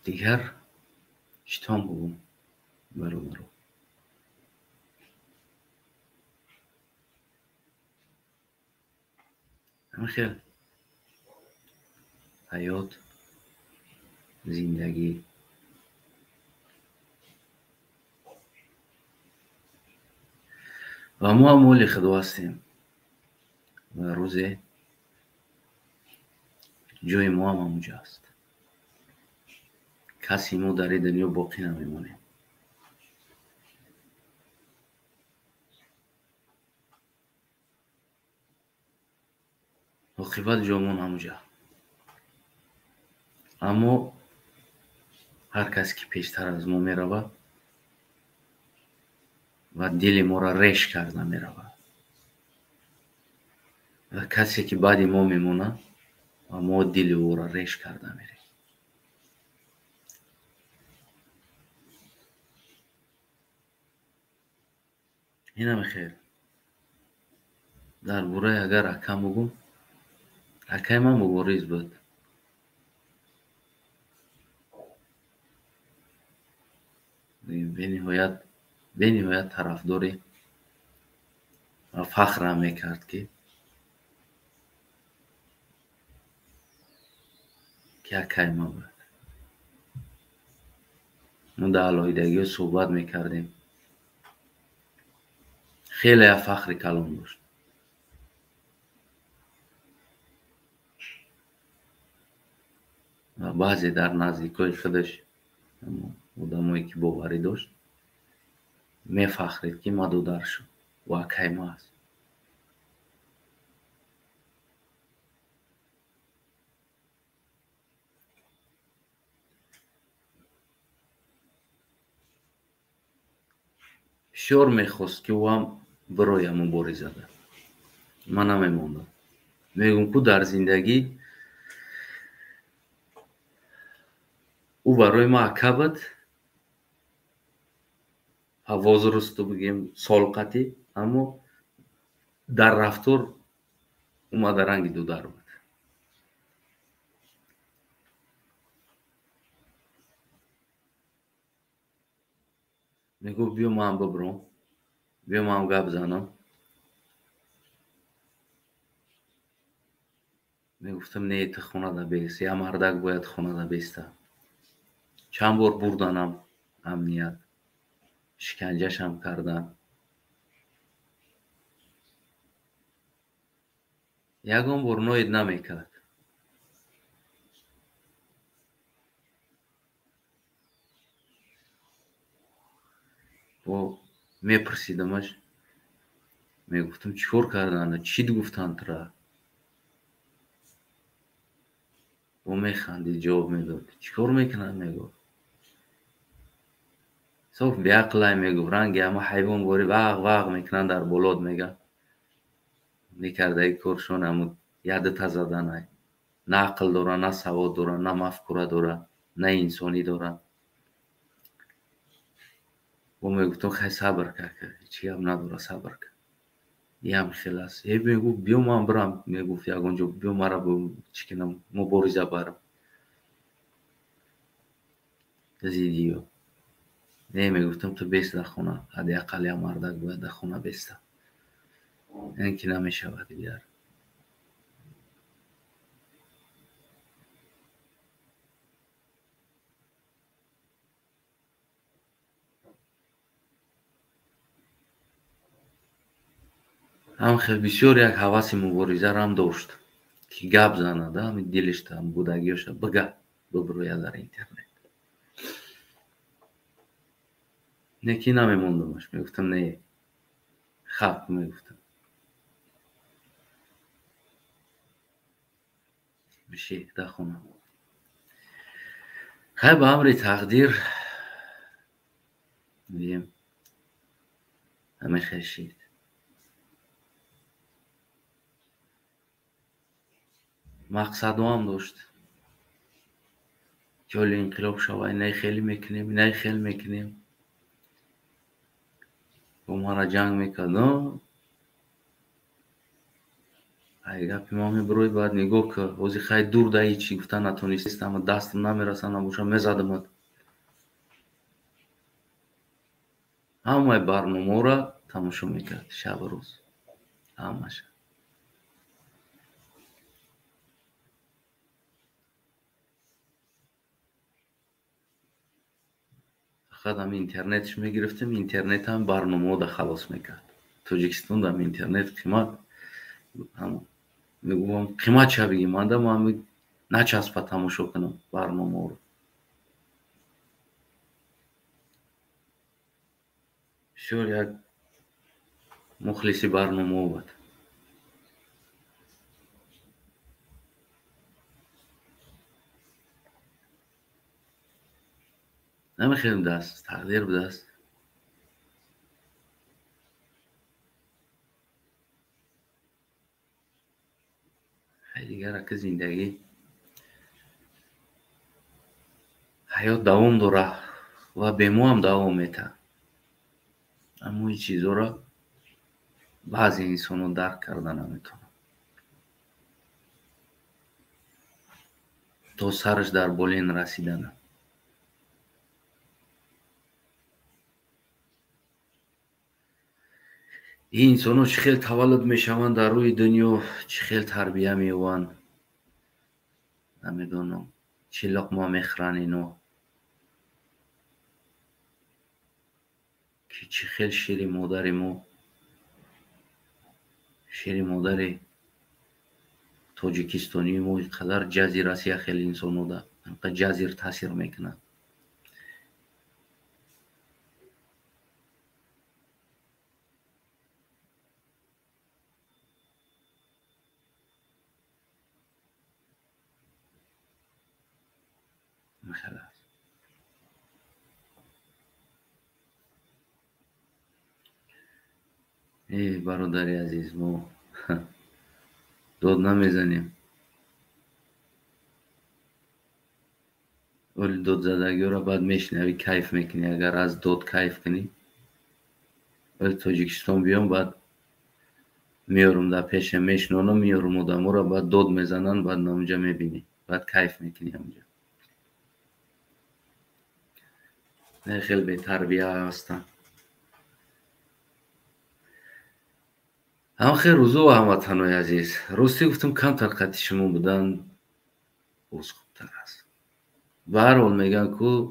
دیگر چطور بگم برادرو، همه خیلی حیات، زندگی و ما مولی خدا هستیم و روزه جای ما هم همونجا است. کسی ما در این دنیا باقی نمیمونه. عاقبت جامون همونجا. اما هر کسی که پیشتر از ما میرود و دل ما را ریش کرده میرود و کسی که بعد ما میمونه و ما دل او را ریش کرده میریم. این هم خیر. در بوره اگر اکم بگم، اکای من مبارز بود. به نهایت طرفداری و فخر هم میکرد که اکای من بود. ما در علایدگی صحبت میکردیم. خیلی فخر کلام داشت. و بعضی در نزدیکای خودش آدمایی که باوری داشت میفخرید که ما دودر شد و اکای ما است. بسیار میخواست که او هم برای مبارزه ده. من نمیموندم. میگم که در زندگی او برای ما اکا بود. حواظ رستو بگیم سالقتی، اما در رفتار اومده رنگ دودر بود. میگو بیا ما هم ببرم، بیا ما هم گپ زنم. میگفتم نه تو خونه ده بیست، یا مردک باید خونه ده بیسته. چند بار بردنم امنیت، شکنجش هم کردن. یکم بار نوید نمیکرد. و میپرسیدمش، میگفتم چیکار کردن، چی گفتن ترا؟ و میخندید جواب میداد. چیکار میکنن؟ میگفت صاف بیعقلای. میگفت رنگ همه حیوان باری واق واق میکنن در بلاد. میگه میکرده ای کارشون همون یادت زدن های. نه عقل دارن، نه سواد دارن، نه مفکوره دارن، نه انسانی دارن. و میگفتم خیلی صبر کرد، چی هم نداره، صبر کرد. یه هم خیلی است. میگفت بیا من برم. میگفت یکانجا بیا مرا چکنم مبارزه برم. زیدیو نه میگفتم تو بیست در خونه. حدی اقلی هم مردک باید در خونه بیسته. این که نمیشود دیگر. هم خیلی بسیار یک حواس مبارزه را هم داشت که گپ زنه. همین دلش هم بودگیش بگه ببروید در اینترنت. نکی نمیموندمش. میگفتم نه خب. میگفتم بشی در خونه. خیلی به امر تقدیر میگیم همه خشید. مقصد هم داشت که ولی انقلاب شوه نه خیلی میکنیم نه خیلی میکنیم با ما را جنگ میکردن. ای گپی ما میبروی باید نگاه که وزی خیلی دور دایی چی گفتن نتونستم اما دستم نمیرسن نبوشم میزدم همه برنامه را تماشا میکرد شب و روز همش. فقط هم اینترنتش میگرفتیم اینترنت هم برنامه را خلاص میکرد. توجیکستان هم اینترنت قیمت هم میگویم قیمت چه بگیم مانده ما هم نچسبه تماشا کنم برنامه رو. شور یک مخلصی برنامه بود. نمیخوایم دست تقدیر به دست خیلی دیگر که زندگی حیات دوام داره و به ما هم دوام میده. اما این چیزا را بعضی انسان ها درک کردن نمیتونن تا سرش در بالین رسیدن. این انسان ها چه خیلی تولد میشوند در روی دنیا چه خیلی تربیه میوان نمیدونم چه لقمه میخرن اینا که چه خیلی شیر مادر ما شیر مادر تاجیکستانی ما اینقدر جزیر است. یا خیلی انسان ها در اینقدر جزیر تاثیر میکنن. مثلا ای برادری عزیز ما داد نمیزنیم ولی داد زدگی را بعد میشنوی کیف میکنی. اگر از داد کیف کنی ولی تاجیکستان بیام بعد میارم در پیش میشنانم میارم آدم را بعد داد میزنن بعد نامجا میبینی بعد کیف میکنی همونجا. نه خیلی به تربیه هستن. اما خیلی روزو و هموطنای عزیز راستی گفتم کم طاقت شما بودن باز خوبتر است. به هر حال میگن که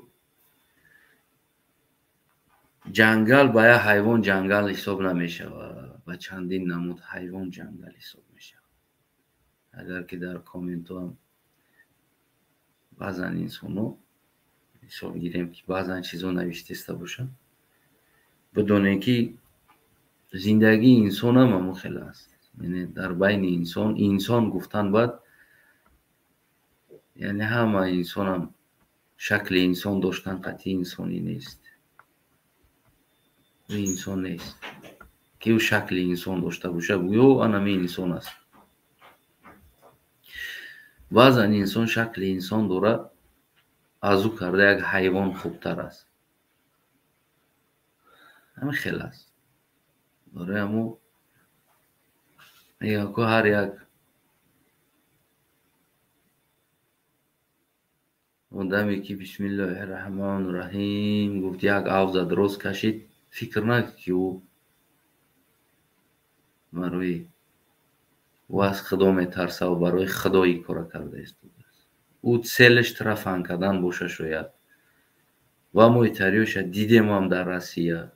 جنگل با یه حیوان جنگل حساب نمیشه و چندین نمود حیوان جنگل حساب میشه. اگر که در کامنت هم بعضا انسان ها حساب گیریم که بعضا چیزا نوشته است باشن بدونه که زندگی انسان هم همون خیلی است. یعنی در بین انسان گفتن باید یعنی همه انسان هم شکل انسان داشتن قطعی انسانی نیست. او انسان نیست که او شکل انسان داشته باشه بگو آنمی انسان است. بعضا انسان شکل انسان داره از او کرده یک حیوان خوبتر است. همه خیلی است داره. اما میگه که هر یک آدمی که بسم الله الرحمن الرحیم گفت یک عوض درست کشید فکر نکن که او برای او از خدا میترسه و برای خدایی کار کرده است. او سلش طرفان کردن باشه شاید و ما ایتاریوش دیدیم هم در روسیه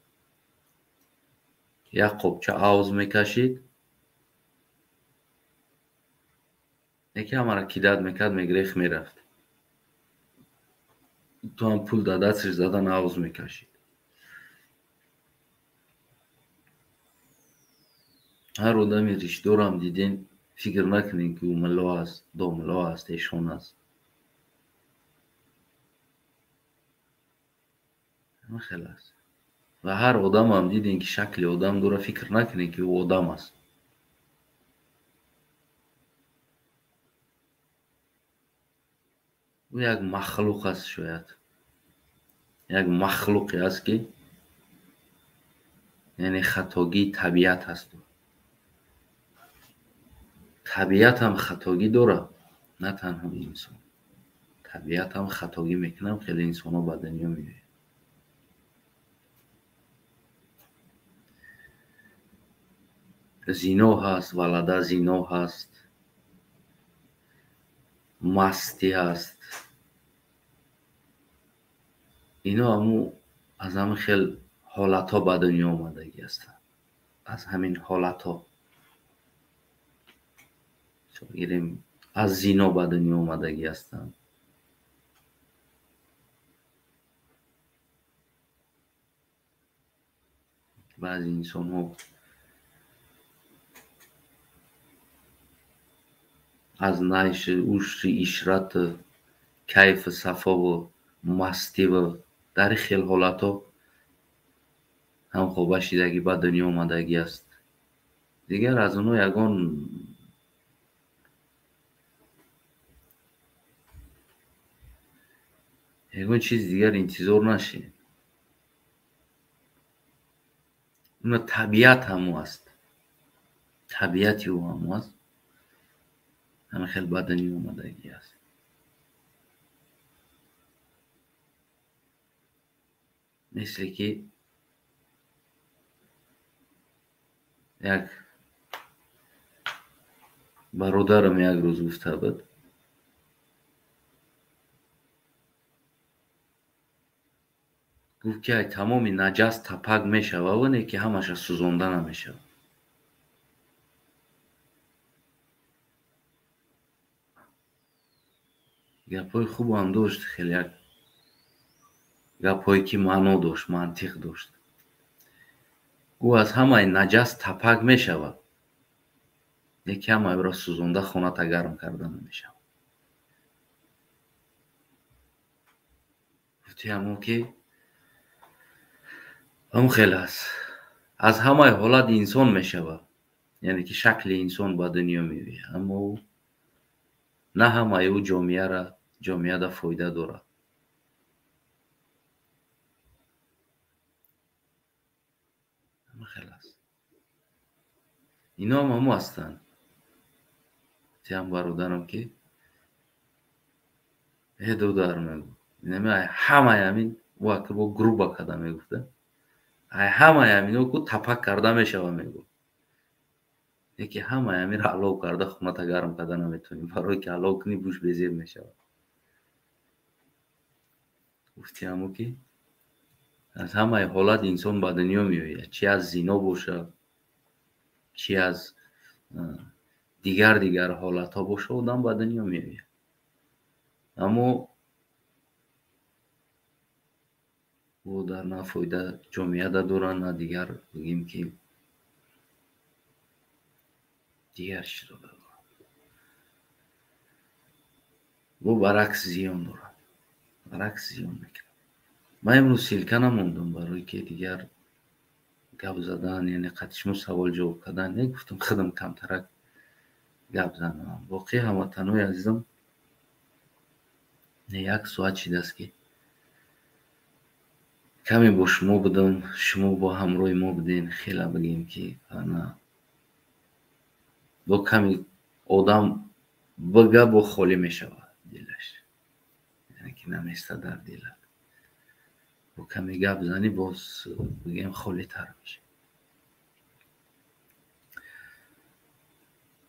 یک قبچه عوض میکشید یکی همه را کیدت میکرد میگریخ میرفت تو هم پول داده دستش زدن عوض میکشید. هر آدمی ریشدار هم دیدین فکر نکنین که او ملا است دو ملا است ایشون است. همه خیلی است. و هر آدم هم دیدین که شکل آدم داره، فکر نکنین که او آدم است. او یک مخلوق است، شاید یک مخلوقی است که یعنی خطاگی طبیعت هست. طبیعت هم خطاگی داره، نه تنها انسان. طبیعت هم خطاگی میکنم، خیلی انسان ها به دنیا میاد. زنا هست، ولده زنا هست، مستی هست. اینا همو از همین خیلی حالت ها به دنیا آمدگی هستند. از همین حالت ها گیریم از زنا به دنیا آمدگی هستند. بعضی انسان ها از نعش عشر عشرت کیف صفا و مستی و در خیلی حالت ها هم خواب شدگی به دنیا آمدگی است. دیگر از اونها یگان چیز دیگر انتظار نشه. اون طبیعت همو است، طبیعتی او همو است، همه خیلی به دنیا آمدگی است. مثل که یک برادرم یک روز گفته بود، گفت که تمامی نجس تپک میشه و اونه که همش سوزانده نمیشه. گپای خوب هم داشت، خیلی یک گپایی که معنا داشت، منطق داشت. گو از همه نجس تپک میشه، یکی همه را سوزانده خانه تا گرم کرده نمیشه. گفتی همون که همون خیلی است. از همه حالت انسان میشه، یعنی که شکل انسان به دنیا میوی، اما نه همه او جامعه را فایده داره. همه خیلی است. اینا هم همو هستن. هم برادرم که دودار میگو همه همین واقع با گروه کده میگفته همه همینو که تپک کرده میشه میگو یکی همه همین را علاو کرده خونه تا گرم کرده نمیتونیم، برای که علاو کنی بوش بزیر میشه. گفتی همو که از همه حالت انسان به دنیا میوید، چی از زنا باشه، چی از دیگر حالت ها باشه، آدم به دنیا میوید. اما او در نه فایده جامعه داره، نه دیگر بگیم که دیگر چی داره. او برعکس زیان داره، برعکس زیان میکنه. من امروز سیلکه نموندم برای که دیگر گپ زدن، یعنی قطشمو سوال جواب کردن نگفتم، خودم کمترک گپ زنم. واقعی هموطنای عزیزم یک ساعت شده است که کمی با شما بودم، شما با همراه ما بودین. خیلی بگیم که انا با کمی آدم بگه با خالی میشود دلش، یعنی که نمیسته در دلت. با کمی گپ زنی باز بگیم خالی تر میشه.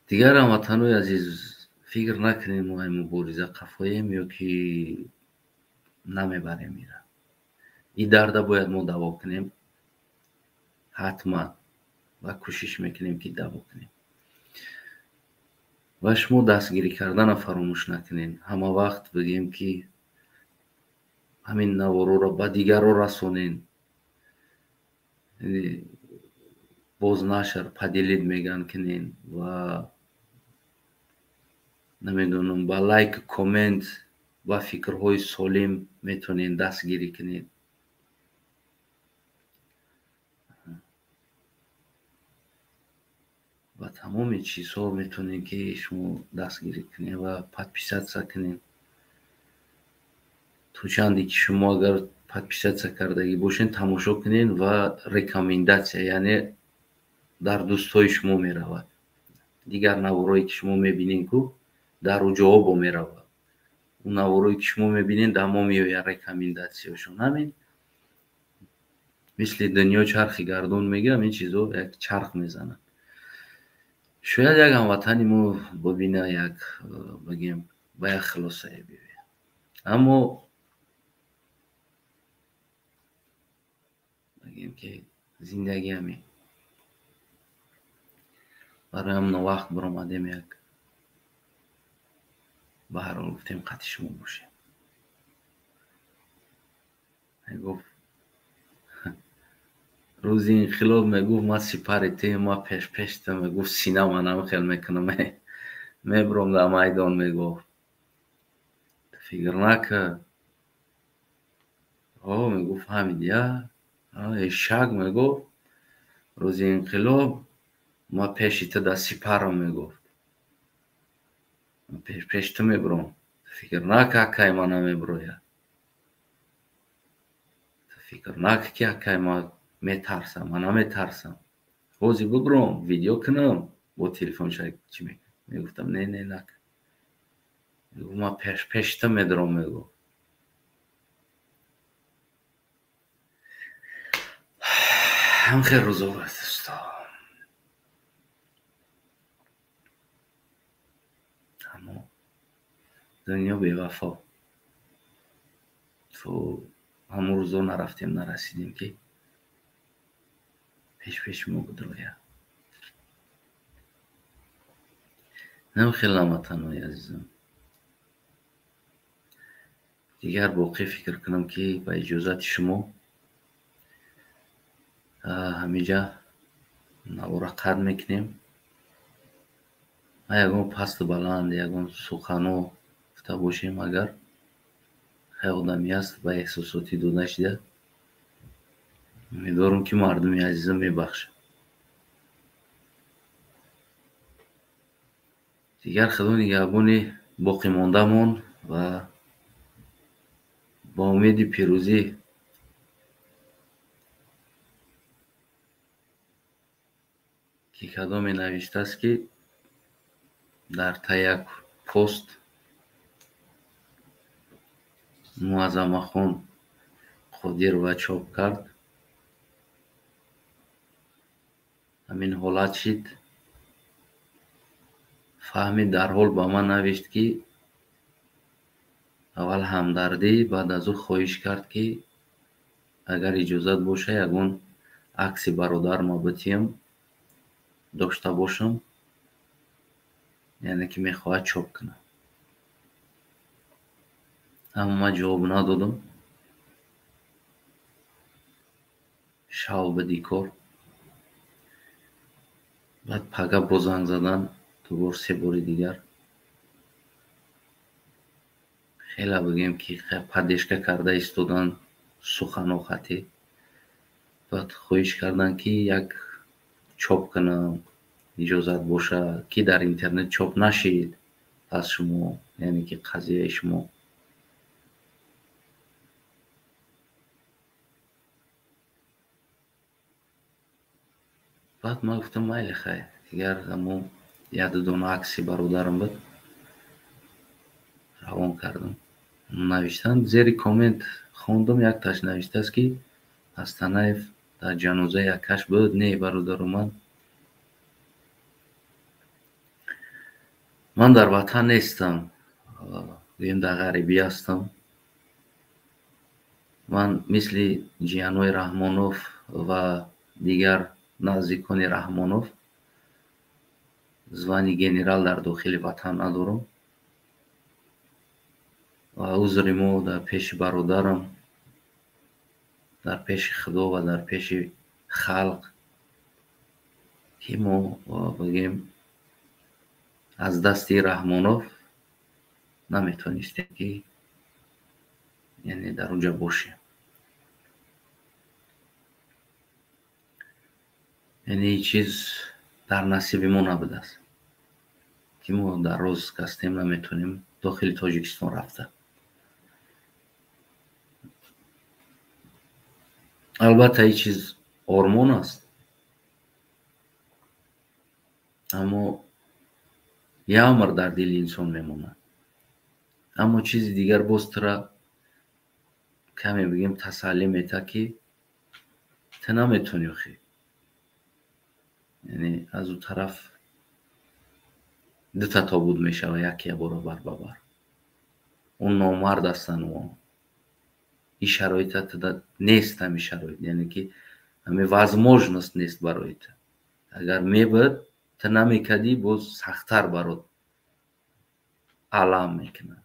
دیگر هموطنای عزیز فکر نکنین ما این مبارزه قفاییم یا که نمیبریم میره. این درد باید ما دوا کنیم حتما و کوشش میکنیم که دوا کنیم. و شما دستگیری کردن فراموش نکنین. همه وقت بگیم که همین نوارو را به دیگر رو رسونین، باز نشر پدیلید میگن کنین و نمیدونم با لایک کامنت و فکرهای سالم میتونین دستگیری کنین. тамоми чизҳо метавонед ки шумо дастгирӣ кунед ва подписатсия кунед. то чанде ки шумо агар подписатсия кардагӣ бошед тамошо кунед ва рекомендатсия, яъне дар дӯстҳои шумо меравад. дигар наворое ки шумо мебинед ку дар у ҷоҳо бо меравад. он наворое ки шумо мебинед дар мо меояд рекомендатсияшон. ҳамин мисли дунё чархи гардон мегӯям, ин чизҳо як чарх мезанад. шояд як ҳамватани мо бубина як бигем ба як хулосае биёяд. аммо бигем ки зиндагӣ ҳамин. барои ҳамн вақт биромадем як ба ҳар ҳол гуфтем қадди шумо бошем. мегуфт рӯзи инқилоб мегуфт ман сипари тем, ман пешпешта мегуфт синама намхел мекунам, мебурам дар майдон. мегуфт фикр накард. мегуфт ҳамин я эшак. мегуфт рӯзи инқилоб ман пеши ту дар сипарам. мегуфт пеш ту мебурам. фикр накард акай ман намебурояд. фикр накард ки акай ман метарсам. ман наметарсам. ҳозир бибурам видео кунам бо телефончак чӣ мекунам. мегуфтам не накар. мегуфт ман пеш ту медурам. мегуфт ҳамхел рӯзо ба дӯсто. аммо дунё бевафо. то ҳамон рӯзо нарафтем нарасидем ки пеш мо будрояд. намхел ҳамватанои азизам, дигар боқӣ фикр кунам ки ба иҷозати шумо ҳамиҷа навора қад мекунем. ва ягон пасту баланд ягон суханҳо гуфта бошем. агар хай одамӣ аст ба эҳсосотӣ дода шуда, умедворам ки мардуми азизам мебахшад. дигар худо нигаҳбони боқимондамон ва با امید پیروزی که کدام نوشته است که در تا یک پست معظمه خان قادر و چاپ کرد. همین حالت شد. فهمید در حال با من نوشت که اول همدردی، بعد از او خواهش کرد که اگر اجازت باشه یگان عکس برادر ما بتیم داشته باشم، یعنی که میخواهد چاپ کنه. اما من جواب ندادم. شب بدیکار بعد پگه با زنگ زدن دوبار 3 باری دیگر خیلی بگیم که پدیشکه کرده ایستادن سخنو خطی. بعد خواهش کردن که یک چاپ کنم اجازت باشه که در اینترنت چاپ نشید از شما، یعنی که قضیه شما. بعد من گفتم مایل خیر دیگر اما یک دو دونه عکسی برادرم بود روان کردم. نوشتن زیر کامنت خوندم یک تاش نوشته است که از تنایف در جنازه یکش بود. نه برادر من در وطن نیستم، بیم در غریبی هستم. من مثل جیانوی رحمانوف و دیگر نزدیکان رحمانوف звани генерал дар дохили ватан надорам ва узри мо дар пеши бародарам, дар пеши худо ва дар пеши халқ ки мо бигем аз дасти раҳмонов наметонистем ки яъне дар онҷа бошем. яъне чиз در نصیب ما نبوده است که ما در روز کستیم نمیتونیم داخل تاجیکستان رفته. البته این چیز آرمان است، اما یه عمر در دل انسان میمونه. اما چیز دیگر باز ترا کمی بگیم تسلی میده که تو نمیتونی خیلی، یعنی از اون طرف دو تا تابوت میشه و یکی برابر ببر. اون نامرد هستن و این شرایط نیست، همین شرایط یعنی که همین возможность نیست برای تو. اگر میبود تو نمیکدی باز سختتر برات علم میکنه.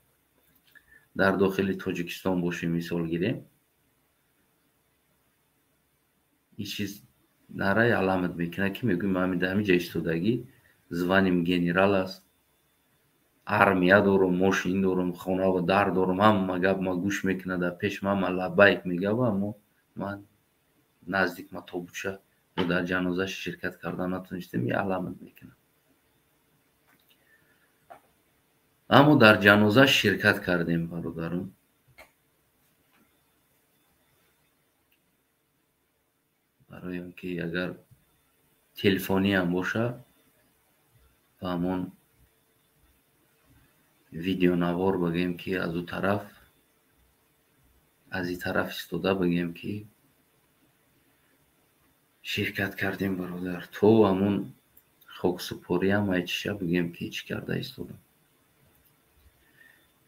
در داخل تاجیکستان باشیم مثال گیریم، این چیز نرای علامت میکنه که میگویم همین در همین جای ایستادگی званим генерал است، армия дорум, мошин дорум, хона ва дар дорум, ҳама гап ма гӯш мекунад, дар пеш ма лаббайк мегава, аммо ман наздик ма тобутша ё дар ҷанозаш ширкат карда натонистем, я аламат мекунам. аммо дар ҷанозаш ширкат кардем бародарон. барои он ки агар телефониам боша ба ҳамон видеонавор бигем ки аз ӯ тараф, аз ин тараф истода бигем ки ширкат кардем бародар, то ҳамон хоксупориам айчиша бигем ки чӣ карда истодам,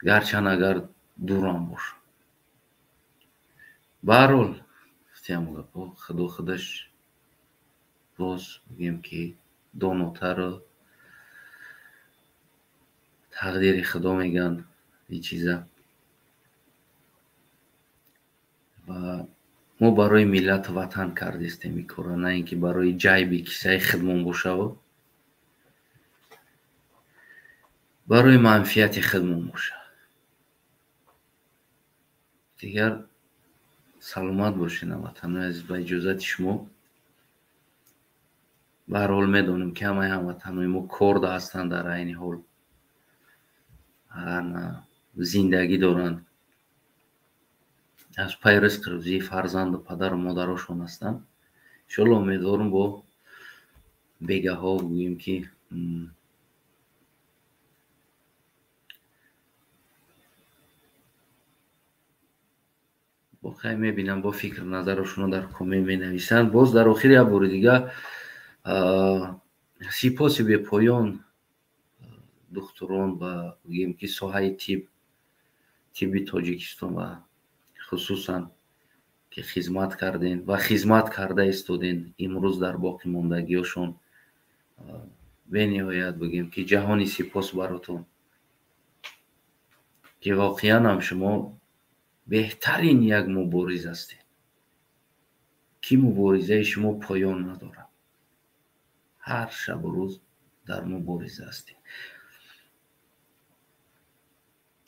гарчанд агар дурам боша. ба ҳар ҳол гуфтиам гапҳо худо худаш боз бигем ки донотару тақдири худо меган ин чиза. ва мо барои миллату ватан кардистем ин кора, на ин ки барои ҷайби кисаи худмон бошаву барои манфиати худмон боша. дигар саломат бошед ҳамватанои азиз. ба иҷозати шумо, ба ҳар ҳол медонем ки ҳамаи ҳамватанои мо кор ҳастанд, дар айни ҳол зиндагӣ доранд, аз пай ризқи фарзанду падару модарошон ҳастанд. иншоалло умедворам бо бегаҳо гӯем ки бохай мебинам бо фикру назарашонро дар коммент менависанд. боз дар охири як бори дига сипоси бепоён духтурон ба гӯем ки соҳаи тибби тоҷикистон ва хусусан ки хизмат карден ва хизмат карда истоден имрӯз дар боқӣ мондагиҳошон. бениҳоят бигем ки ҷаҳони сипос баротон ки воқеан ҳам шумо беҳтарин як мубориз ҳастед ки муборизаи шумо поён надорад. ҳар шабу рӯз дар мубориза ҳастед.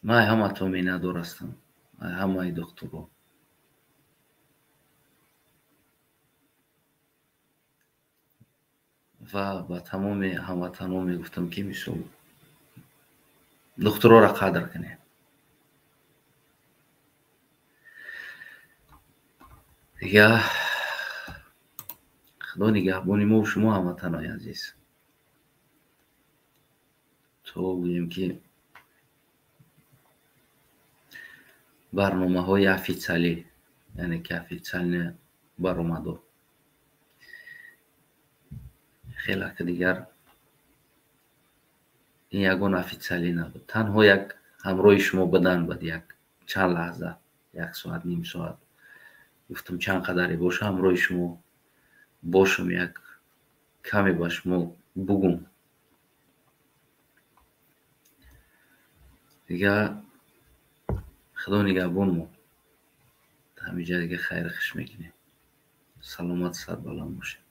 ман ҳаматон миннатдор ҳастам, ҳамаи духтурон. ва ба тамоми ҳамватанон мегуфтам ки мисол духтурора қадр кунед. дига худо нигаҳбони мо шумо ҳамватанои азиз. то гӯем ки барномаҳои офитсиалӣ, яъне ки офитсиалне баромадо, хеле ки дигар ин ягон офитсиалӣ набуд. танҳо як ҳамроҳи шумо будан буд, як чанд лаҳза, як соат, ним соат. гуфтам чанд қадаре боша ҳамроҳи шумо бошам, як каме ба шумо бугум. дига худо нигаҳбон мо. ҳамиҷа дига хайру хуш мекунем. саломат сарбаланд бошед.